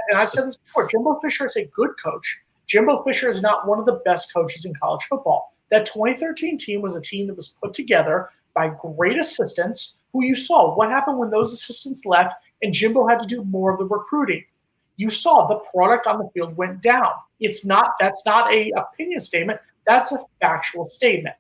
And I've said this before. Jimbo Fisher is a good coach. Jimbo Fisher is not one of the best coaches in college football. That 2013 team was a team that was put together by great assistants who you saw. What happened when those assistants left and Jimbo had to do more of the recruiting? You saw the product on the field went down. That's not a opinion statement. That's a factual statement.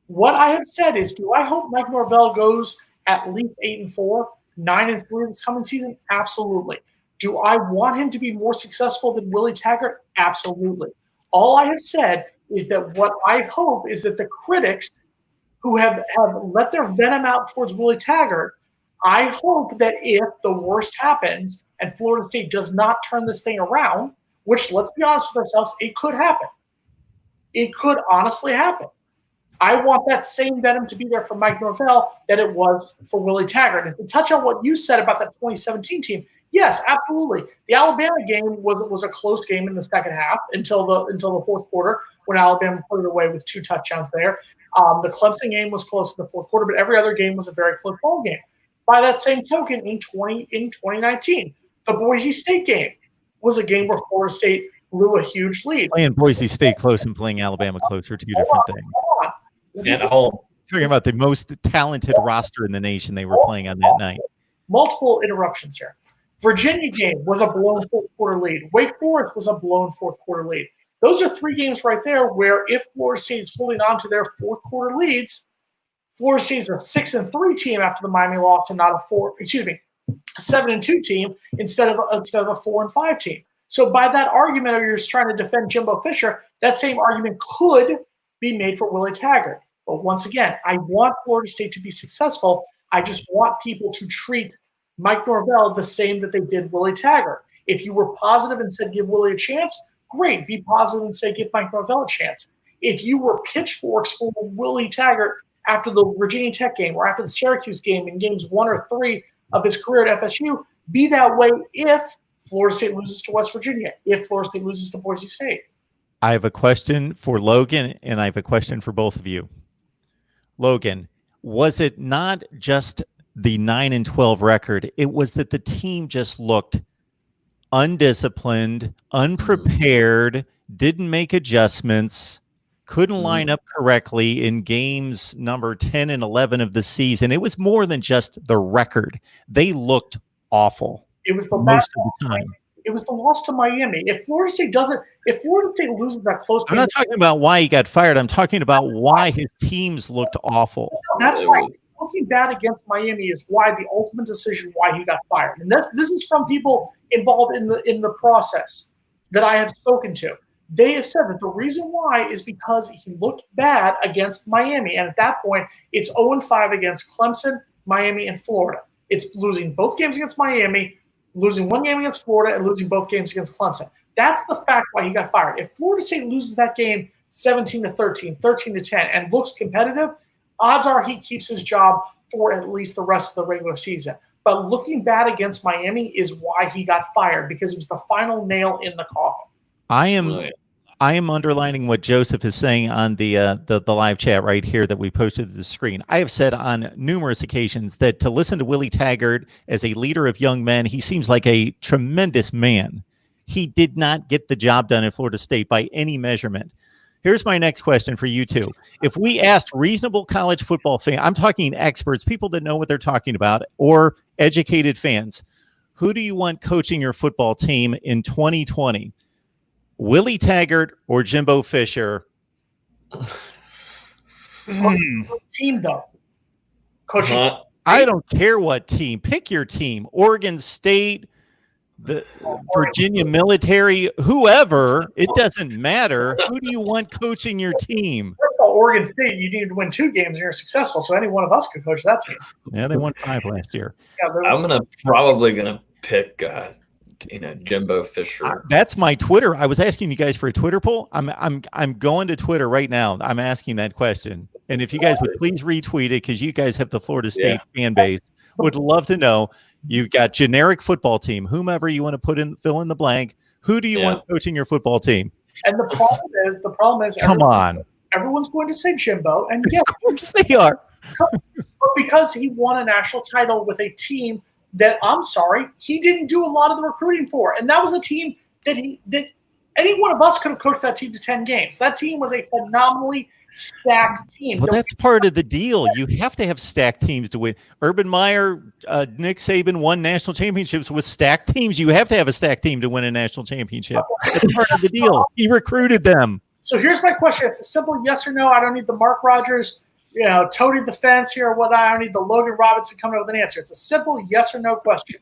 What I have said is, do I hope Mike Norvell goes at least 8-4, 9-3 this coming season? Absolutely. Do I want him to be more successful than Willie Taggart? Absolutely. All I have said is that what I hope is that the critics who have let their venom out towards Willie Taggart, I hope that if the worst happens and Florida State does not turn this thing around, which, let's be honest with ourselves, it could happen. It could honestly happen. I want that same venom to be there for Mike Norvell that it was for Willie Taggart. And to touch on what you said about that 2017 team, yes, absolutely. The Alabama game was a close game in the second half until the fourth quarter when Alabama put it away with 2 touchdowns there. The Clemson game was close in the fourth quarter, but every other game was a very close ball game. By that same token, in 2019, the Boise State game was a game where Florida State blew a huge lead. Playing Boise State close and playing Alabama close are 2 different things. At home. Talking about the most talented roster in the nation they were playing on that night. Multiple interruptions here. Virginia game was a blown fourth quarter lead. Wake Forest was a blown fourth quarter lead. Those are 3 games right there where if Florida State is holding on to their fourth quarter leads, Florida State is a 6-3 team after the Miami loss and not a 7-2 team instead of a 4-5 team. So by that argument of you're just trying to defend Jimbo Fisher, that same argument could be made for Willie Taggart. But once again, I want Florida State to be successful. I just want people to treat Mike Norvell the same that they did Willie Taggart. If you were positive and said give Willie a chance, great. Be positive and say give Mike Norvell a chance. If you were pitchforks for Willie Taggart after the Virginia Tech game or after the Syracuse game in games 1 or 3 of his career at FSU, be that way if Florida State loses to West Virginia, if Florida State loses to Boise State. I have a question for Logan, and I have a question for both of you. Logan, was it not just the 9-12 record? It was that the team just looked undisciplined, unprepared, didn't make adjustments, couldn't line up correctly in games number 10 and 11 of the season. It was more than just the record. They looked awful. It was the most of the time. It was the loss to Miami. If Florida State loses that close game, I'm not talking about why he got fired. I'm talking about why his teams looked awful. That's why looking bad against Miami is why the ultimate decision why he got fired. And this is from people involved in the process that I have spoken to. They have said that the reason why is because he looked bad against Miami. And at that point, it's 0-5 against Clemson, Miami, and Florida. It's losing both games against Miami, losing 1 game against Florida, and losing both games against Clemson. That's the fact why he got fired. If Florida State loses that game 17-13, 13-10, and looks competitive, odds are he keeps his job for at least the rest of the regular season. But looking bad against Miami is why he got fired, because it was the final nail in the coffin. I am underlining what Joseph is saying on the live chat right here that we posted to the screen. I have said on numerous occasions that to listen to Willie Taggart as a leader of young men, he seems like a tremendous man. He did not get the job done at Florida State by any measurement. Here's my next question for you two. If we asked reasonable college football fans, I'm talking experts, people that know what they're talking about, or educated fans, who do you want coaching your football team in 2020? Willie Taggart or Jimbo Fisher? Team though, coaching. I don't care what team. Pick your team. Oregon State, the Virginia military, whoever. It doesn't matter. Who do you want coaching your team? First of all, Oregon State, you need to win 2 games and you're successful. So any one of us could coach that team. Yeah, they won 5 last year. Yeah, I'm probably gonna pick Jimbo Fisher. That's my Twitter. I was asking you guys for a Twitter poll. I'm going to Twitter right now. I'm asking that question. And if you guys would please retweet it, because you guys have the Florida State fan base. Would love to know. You've got generic football team, whomever you want to put in, fill in the blank. Who do you want coaching your football team? And the problem is come on. Everyone's going to say Jimbo, and of course they are. But because he won a national title with a team that, I'm sorry, he didn't do a lot of the recruiting for. And that was a team that any one of us could have coached that team to 10 games. That team was a phenomenally stacked team. Well, that's part of the deal. You have to have stacked teams to win. Urban Meyer, Nick Saban won national championships with stacked teams. You have to have a stacked team to win a national championship. That's part of the deal. He recruited them. So here's my question. It's a simple yes or no. I don't need the Mark Rogers, toting the fence here or what. I don't need the Logan Robinson coming up with an answer. It's a simple yes or no question.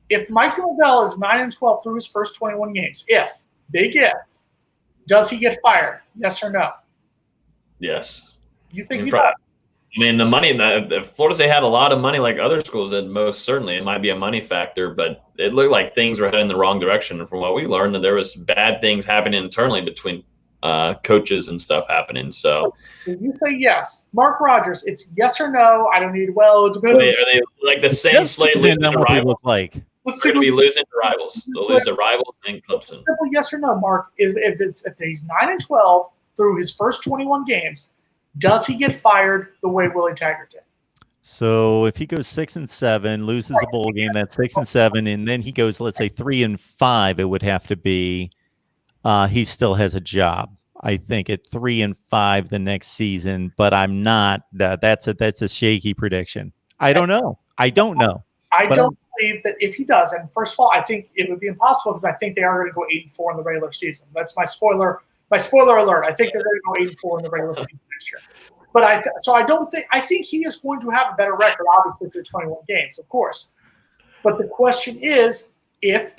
If Mike Norvell is 9-12 through his first 21 games, big if, does he get fired? Yes or no? Yes. You think he does? I mean, the money that Florida State had a lot of money, like other schools did. Most certainly, it might be a money factor, but it looked like things were heading in the wrong direction. And from what we learned, that there was bad things happening internally between coaches and stuff happening. So you say yes, Mark Rogers. It's yes or no. I don't need. Well, it depends. Are they like the same slate losing to rivals? Look like they're going to be losing to rivals. They'll lose to rivals and Clemson. Simple yes or no, Mark. If he's 9-12 through his first 21 games, does he get fired the way Willie Taggart did? So if he goes 6-7, loses a bowl game, that's 6-7, and then he goes, let's say 3-5, it would have to be. He still has a job, I think, at 3-5 the next season. But I'm not. That's a shaky prediction. I don't know. I don't believe that if he does, and first of all, I think it would be impossible because I think they are going to go 8-4 in the regular season. That's my spoiler. My spoiler alert. I think they're going to go 8-4 in the regular season next year. But I think he is going to have a better record, obviously, through 21 games, of course. But the question is, if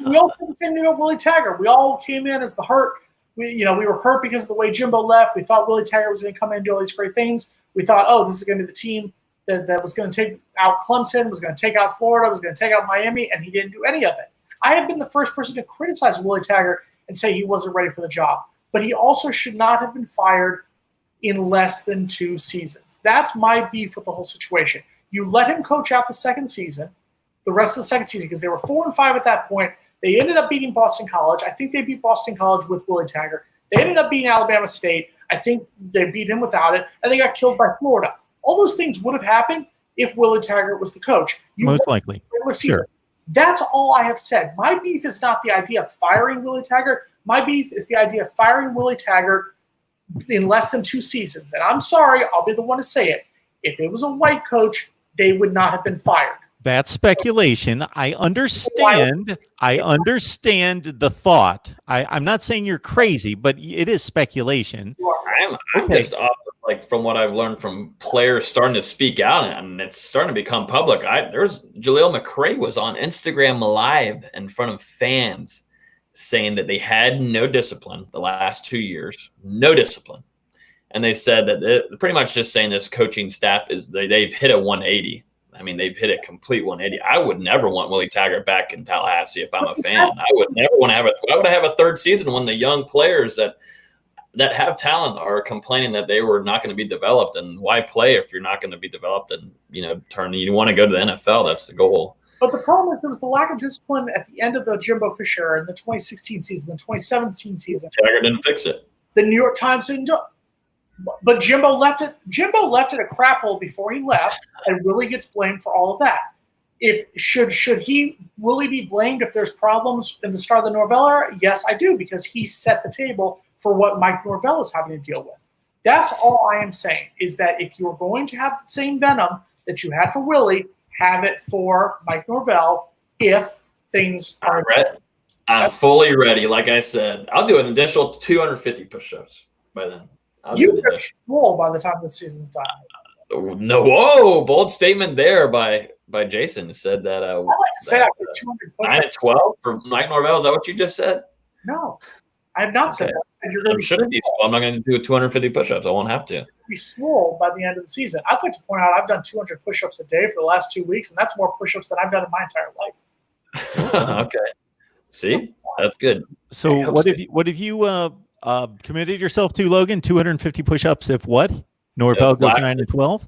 we all did the same thing about Willie Taggart. We all came in as the hurt. We were hurt because of the way Jimbo left. We thought Willie Taggart was going to come in and do all these great things. We thought, this is going to be the team that was going to take out Clemson, was going to take out Florida, was going to take out Miami, and he didn't do any of it. I have been the first person to criticize Willie Taggart and say he wasn't ready for the job. But he also should not have been fired in less than 2 seasons. That's my beef with the whole situation. You let him coach out the second season, the rest of the second season, because they were 4-5 at that point. They ended up beating Boston College. I think they beat Boston College with Willie Taggart. They ended up beating Alabama State. I think they beat him without it, and they got killed by Florida. All those things would have happened if Willie Taggart was the coach. Most likely. Sure. That's all I have said. My beef is not the idea of firing Willie Taggart. My beef is the idea of firing Willie Taggart in less than 2 seasons. And I'm sorry, I'll be the one to say it. If it was a white coach, they would not have been fired. That's speculation. I understand the thought. I'm not saying you're crazy, but it is speculation. I'm just off of, from what I've learned from players starting to speak out, and it's starting to become public. Jaleel McRae was on Instagram Live in front of fans saying that they had no discipline the last 2 years, no discipline. And they said that they're pretty much just saying this coaching staff they've hit a 180. I mean, they've hit a complete 180. I would never want Willie Taggart back in Tallahassee if I'm a fan. I would never want to why would I have a third season when the young players that have talent are complaining that they were not going to be developed? And why play if you're not going to be developed? And you want to go to the NFL. That's the goal. But the problem is there was the lack of discipline at the end of the Jimbo Fisher in the 2016 season, the 2017 season. Taggart didn't fix it. The New York Times didn't do it. But Jimbo left it. Jimbo left it a crap hole before he left, and Willie gets blamed for all of that. Should he Willie be blamed if there's problems in the start of the Norvell era? Yes, I do, because he set the table for what Mike Norvell is having to deal with. That's all I am saying, is that if you're going to have the same venom that you had for Willie, have it for Mike Norvell if things are ready. I'm fully ready. Like I said, I'll do an additional 250 push-ups by then. You're swole by the time the season's done. No, whoa, bold statement there by Jason. Said that. I'd like to say that 200 9 and 12 for Mike Norvell. Is that what you just said? No, I have not said that. You're going to shouldn't be swole. I'm not going to do 250 push-ups. I won't have to. Be swole by the end of the season. I'd like to point out I've done 200 push-ups a day for the last 2 weeks, and that's more push-ups than I've done in my entire life. Okay. See, that's good. So what have you committed yourself to, Logan? 250 push-ups if what? Norvell goes 9 and 12?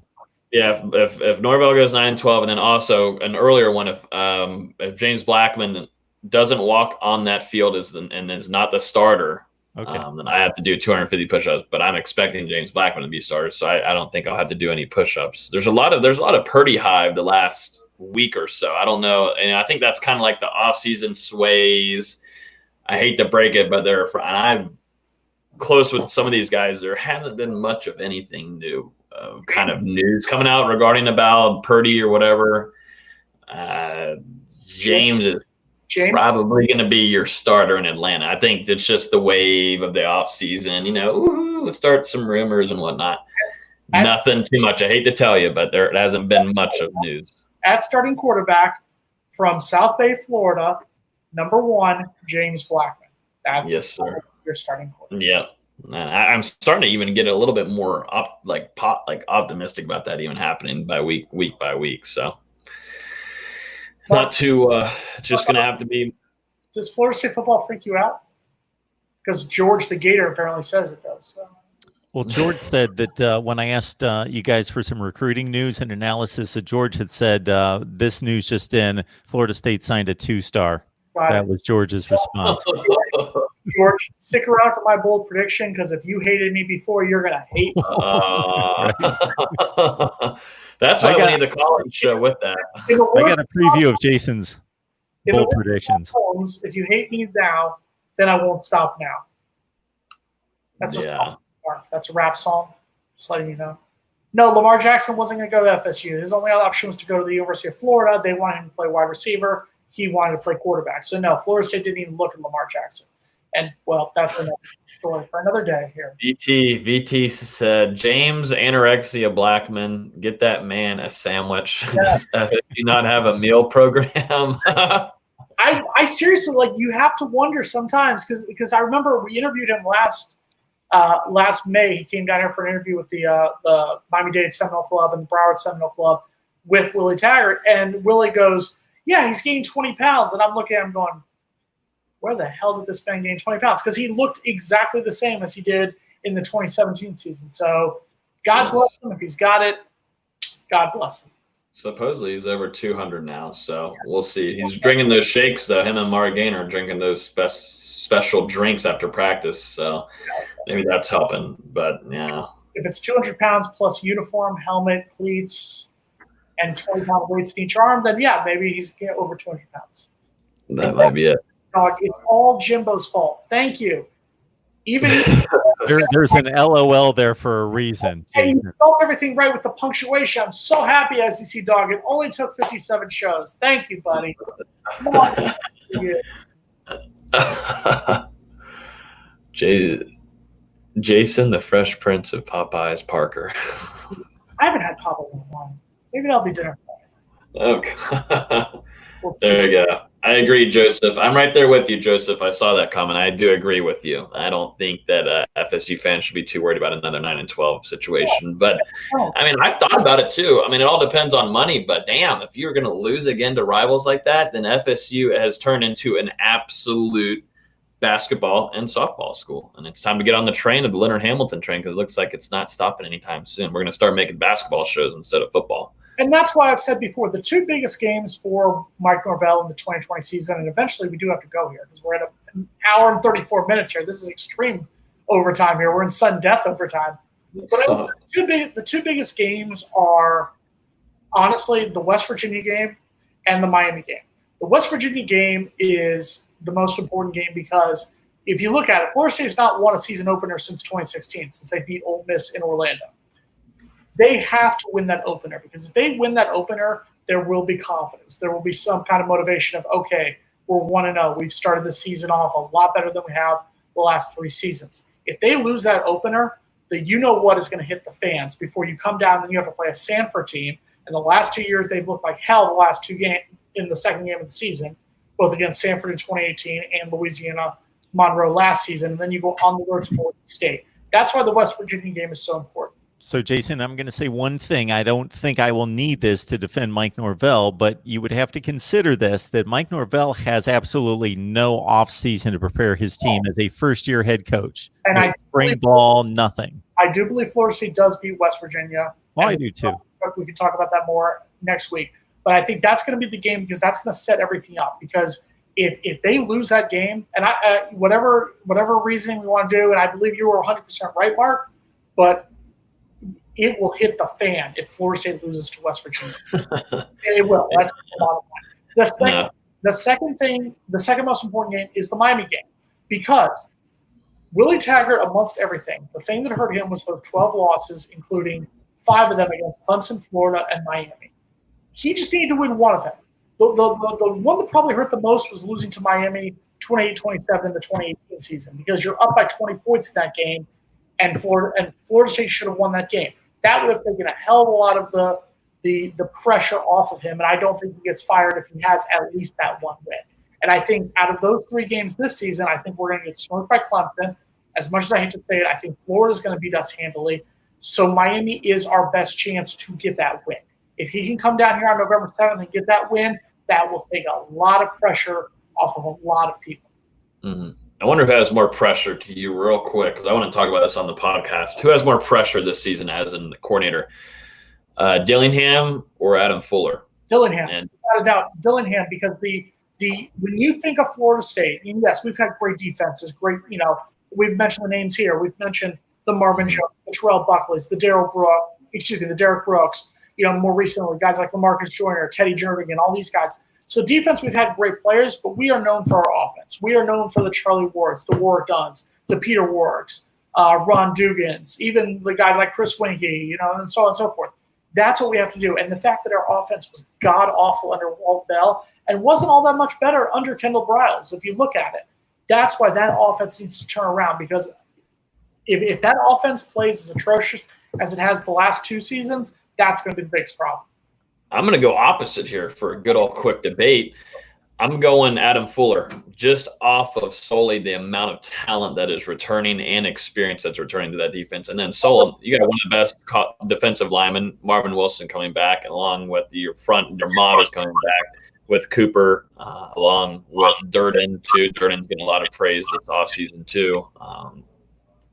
Yeah, if Norvell goes 9 and 12, and then also an earlier one, if James Blackman doesn't walk on that field and is not the starter, then I have to do 250 push-ups. But I'm expecting James Blackman to be starter, so I don't think I'll have to do any push-ups. There's a lot of Purdy hive the last week or so. I don't know, and I think that's kind of like the off-season sways. I hate to break it, but I'm close with some of these guys. There hasn't been much of anything new, kind of news coming out regarding about Purdy or whatever. James is probably going to be your starter in Atlanta. I think it's just the wave of the offseason. Let's start some rumors and whatnot. Nothing too much. I hate to tell you, but there hasn't been much of news. At starting quarterback from South Bay, Florida, number 1, James Blackman. That's yes, sir. Your starting quarterback. Yeah. I'm starting to even get a little bit more optimistic about that even happening week by week. So not too just going to have to be. Does Florida State football freak you out? Because George the Gator apparently says it does. So. Well, George said that when I asked you guys for some recruiting news and analysis, that George had said this news just in: Florida State signed a 2-star. That was George's response. George, stick around for my bold prediction, because if you hated me before, you're going to hate me. That's why we need the college show with that. I got a preview of Jason's bold predictions. If you hate me now, then I won't stop now. That's a song. That's a rap song. Just letting you know. No, Lamar Jackson wasn't going to go to FSU. His only other option was to go to the University of Florida. They wanted him to play wide receiver. He wanted to play quarterback. So, no, Florida State didn't even look at Lamar Jackson. And, well, that's another story for another day here. VT said, James Anorexia Blackman, get that man a sandwich. Yeah. Do you not have a meal program? I seriously, you have to wonder sometimes, because I remember we interviewed him last May. He came down here for an interview with the Miami-Dade Seminole Club and the Broward Seminole Club with Willie Taggart. And Willie goes, yeah, he's gained 20 pounds. And I'm looking at him going, where the hell did this man gain 20 pounds? Because he looked exactly the same as he did in the 2017 season. So God bless him. If he's got it, God bless him. Supposedly he's over 200 now, so we'll see. He's drinking those shakes, though. Him and Mark Gainer are drinking those special drinks after practice, so maybe that's helping. But, yeah. If it's 200 pounds plus uniform, helmet, cleats, and 20-pound weights in each arm, then, yeah, maybe he's over 200 pounds. That might be it. Dog, it's all Jimbo's fault. Thank you. Even there's an LOL there for a reason. And you spelled everything right with the punctuation. I'm so happy, SEC Dog. It only took 57 shows. Thank you, buddy. Come on. Jason, the Fresh Prince of Popeyes Parker. I haven't had Popeyes in a while. Maybe that'll be dinner. Okay. There you go. I agree, Joseph. I'm right there with you, Joseph. I saw that comment. I do agree with you. I don't think that FSU fans should be too worried about another 9-12 situation. But, I mean, I thought about it too. I mean, it all depends on money. But, damn, if you're going to lose again to rivals like that, then FSU has turned into an absolute basketball and softball school. And it's time to get on the train of the Leonard Hamilton train, because it looks like it's not stopping anytime soon. We're going to start making basketball shows instead of football. And that's why I've said before, the two biggest games for Mike Norvell in the 2020 season, and eventually we do have to go here because we're at an hour and 34 minutes here. This is extreme overtime here. We're in sudden death overtime. But the two biggest games are, honestly, the West Virginia game and the Miami game. The West Virginia game is the most important game because if you look at it, Florida State has not won a season opener since 2016, since they beat Ole Miss in Orlando. They have to win that opener because if they win that opener, there will be confidence. There will be some kind of motivation of, okay, we're 1-0. We've started the season off a lot better than we have the last 3 seasons. If they lose that opener, then you know what is going to hit the fans before you come down. Then you have to play a Sanford team. In the last 2 years, they've looked like hell the last 2 games in the second game of the season, both against Sanford in 2018 and Louisiana Monroe last season. And then you go on the road to Florida State. That's why the West Virginia game is so important. So, Jason, I'm going to say one thing. I don't think I will need this to defend Mike Norvell, but you would have to consider this, that Mike Norvell has absolutely no offseason to prepare his team as a first-year head coach. And no spring ball, nothing. I do believe Florida State does beat West Virginia. Well, I do too. We can talk about that more next week. But I think that's going to be the game because that's going to set everything up. Because if they lose that game, and whatever reasoning we want to do, and I believe you were 100% right, Mark, but it will hit the fan if Florida State loses to West Virginia. It will. That's the bottom line. The second most important game is the Miami game because Willie Taggart, amongst everything, the thing that hurt him was those 12 losses, including 5 of them against Clemson, Florida, and Miami. He just needed to win one of them. The one that probably hurt the most was losing to Miami 28-27 in the 2018 season because you're up by 20 points in that game, and Florida State should have won that game. That would have taken a hell of a lot of the pressure off of him, and I don't think he gets fired if he has at least that one win. And I think out of those 3 games this season, I think we're going to get smoked by Clemson. As much as I hate to say it, I think Florida's going to beat us handily. So Miami is our best chance to get that win. If he can come down here on November 7th and get that win, that will take a lot of pressure off of a lot of people. Mm-hmm. I wonder who has more pressure to you real quick, because I want to talk about this on the podcast. Who has more pressure this season as in the coordinator, Dillingham or Adam Fuller? Dillingham, And without a doubt, Dillingham, because when you think of Florida State, and yes, we've had great defenses, great, we've mentioned the names here. We've mentioned the Marvin Jones, the Terrell Buckleys, the Derek Brooks, more recently, guys like LaMarcus Joyner, Teddy Jernigan, all these guys. So defense, we've had great players, but we are known for our offense. We are known for the Charlie Wards, the Warwick Dunns, the Peter Warwicks, Ron Dugans, even the guys like Chris Winkie, and so on and so forth. That's what we have to do. And the fact that our offense was god-awful under Walt Bell and wasn't all that much better under Kendall Briles, if you look at it, that's why that offense needs to turn around, because if that offense plays as atrocious as it has the last 2 seasons, that's going to be the biggest problem. I'm going to go opposite here for a good old quick debate. I'm going Adam Fuller, just off of solely the amount of talent that is returning and experience that's returning to that defense. And then Solon, you got one of the best defensive linemen, Marvin Wilson, coming back, along with your front, your mob is coming back with Cooper, along with Durden, too. Durden's getting a lot of praise this offseason, too.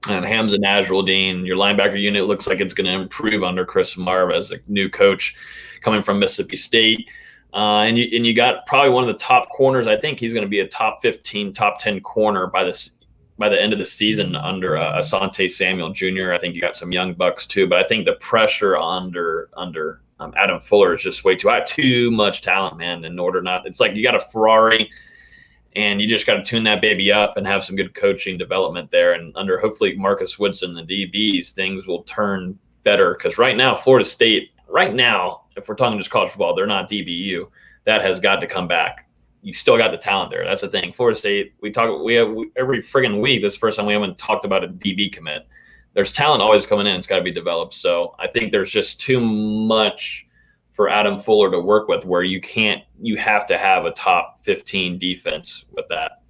And Hamza Najruddin, your linebacker unit looks like it's going to improve under Chris Marv as a new coach coming from Mississippi State. And you got probably one of the top corners. I think he's going to be a top 15, top 10 corner by the end of the season under Asante Samuel Jr. I think you got some young bucks too, but I think the pressure under Adam Fuller is just way too much talent, man. In order not, it's like you got a Ferrari, and you just got to tune that baby up and have some good coaching development there. And under hopefully Marcus Woodson, the DBs, things will turn better, because right now Florida State, if we're talking just college football, they're not DBU. That has got to come back. You still got the talent there. That's the thing. Florida State, we have every friggin' week. This is the first time we haven't talked about a DB commit. There's talent always coming in. It's got to be developed. So I think there's just too much for Adam Fuller to work with, where you have to have a top 15 defense with that.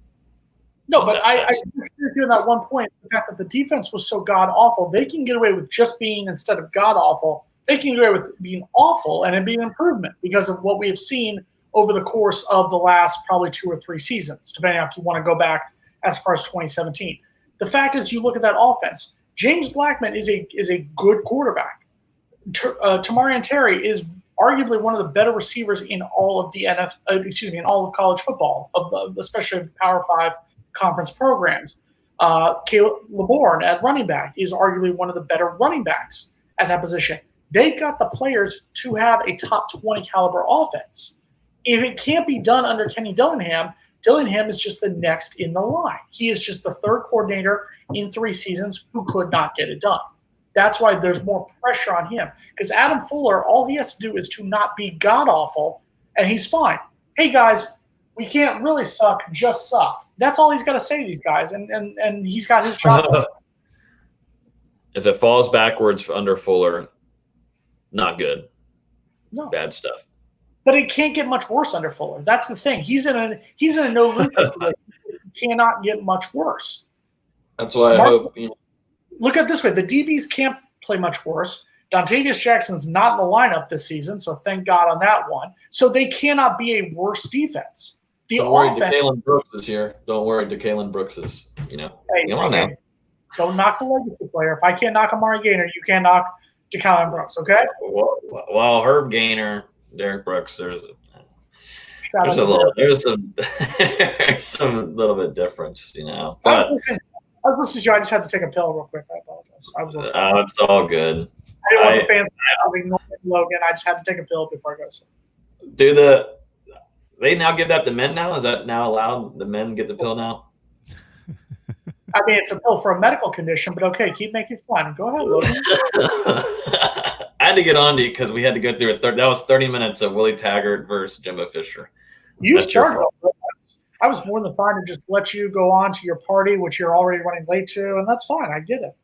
No, but I agree with you on that one point. The fact that the defense was so god awful, they can get away with just being, instead of god awful, they can get away with being awful and it being an improvement because of what we have seen over the course of the last probably 2 or 3 seasons, depending on if you want to go back as far as 2017. The fact is, you look at that offense. James Blackman is a good quarterback. Tamarian Terry is arguably one of the better receivers in all of the in all of college football, especially the Power 5 conference programs. Caleb LeBourne at running back is arguably one of the better running backs at that position. They've got the players to have a top 20 caliber offense. If it can't be done under Kenny Dillingham, Dillingham is just the next in the line. He is just the third coordinator in 3 seasons who could not get it done. That's why there's more pressure on him. Because Adam Fuller, all he has to do is to not be god-awful, and he's fine. Hey, guys, we can't really suck, just suck. That's all he's got to say to these guys, and he's got his job. If it falls backwards under Fuller, not good. No. Bad stuff. But it can't get much worse under Fuller. That's the thing. He's in a no-lose situation. It cannot get much worse. That's why I hope. Look at it this way. The DBs can't play much worse. Dontavius Jackson's not in the lineup this season, so thank God on that one. So they cannot be a worse defense. Don't worry, DeKalen Brooks is here. Don't worry, DeKalen Brooks is, Come on now. Don't knock the legacy player. If I can't knock Amari Gainer, you can't knock DeKalen Brooks, okay? Well, Herb Gainer, Derek Brooks, there's some little bit difference, But I was listening to you. I just had to take a pill real quick. I apologize. I was listening. It's all good. I didn't want the fans to ignore Logan. I just had to take a pill before I go. They now give that to men now? Is that now allowed? The men get the pill now? I mean, it's a pill for a medical condition, but okay, keep making fun. Go ahead, Logan. I had to get on to you because we had to go through that was 30 minutes of Willie Taggart versus Jimbo Fisher. You started. I was more than fine to just let you go on to your party, which you're already running late to, and that's fine. I get it.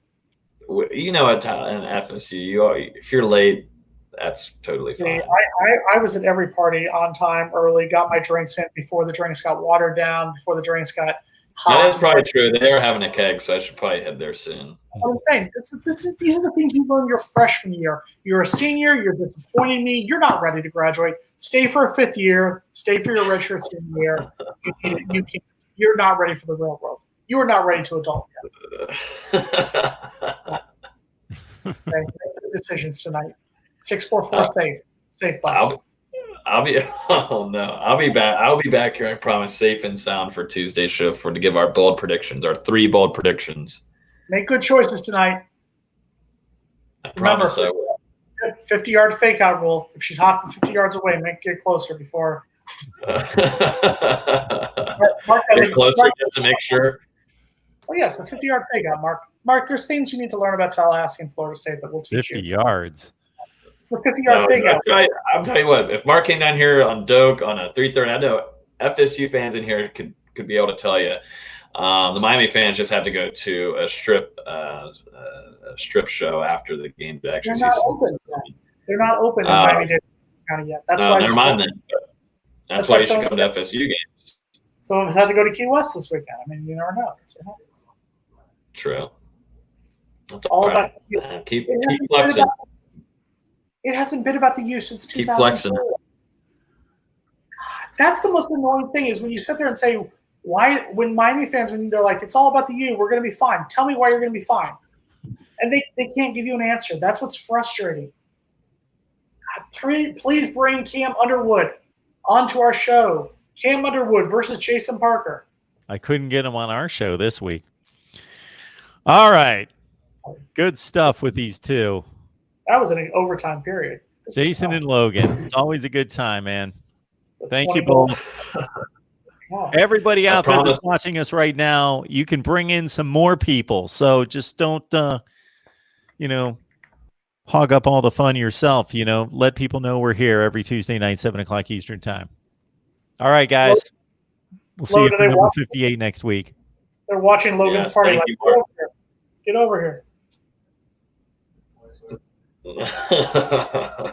In FSU, if you're late, that's totally fine. I was at every party on time, early, got my drinks in before the drinks got watered down, before the drinks got hot. Yeah, that's probably true. They are having a keg, so I should probably head there soon. I'm saying, these are the things you learn your freshman year. You're a senior. You're disappointing me. You're not ready to graduate. Stay for a 5th year. Stay for your redshirt senior year. You're not ready for the real world. You are not ready to adult yet. Okay, make the decisions tonight. 644 safe bus. I'll be back. I'll be back here. I promise, safe and sound for Tuesday's show to give our bold predictions, our 3 bold predictions. Make good choices tonight. I promise I will. 50-yard fake out rule. If she's hot from 50 yards away, get closer before. Get closer just to make sure. Oh yes, the 50-yard fake out, Mark. Mark, there's things you need to learn about Tallahassee and Florida State that we'll teach 50 you. 50 yards. For 50-yard fake out. I'll tell you what. If Mark came down here on Doak on a 3:30, I know FSU fans in here could be able to tell you. The Miami fans just have to go to a strip show after the game to actually see. They're not open in Miami-Dade County yet. That's why. Never mind then. That's why you should come to FSU games. Some of us had to go to Key West this weekend. I mean, you never know. True. It's all about keep flexing. It hasn't been about the U since 2004. Keep flexing. That's the most annoying thing is when you sit there and say, why, when Miami fans, when they're like, it's all about the U, we're going to be fine. Tell me why you're going to be fine. And they can't give you an answer. That's what's frustrating. God, please bring Cam Underwood onto our show. Cam Underwood versus Jason Parker. I couldn't get him on our show this week. All right. Good stuff with these two. That was an overtime period. Jason and Logan. It's always a good time, man. Thank you both. Everybody out there that's watching us right now, you can bring in some more people. So just don't, hog up all the fun yourself. Let people know we're here every Tuesday night, 7 o'clock Eastern time. All right, guys. We'll see you for number 58 next week. They're watching Logan's party. Get over here.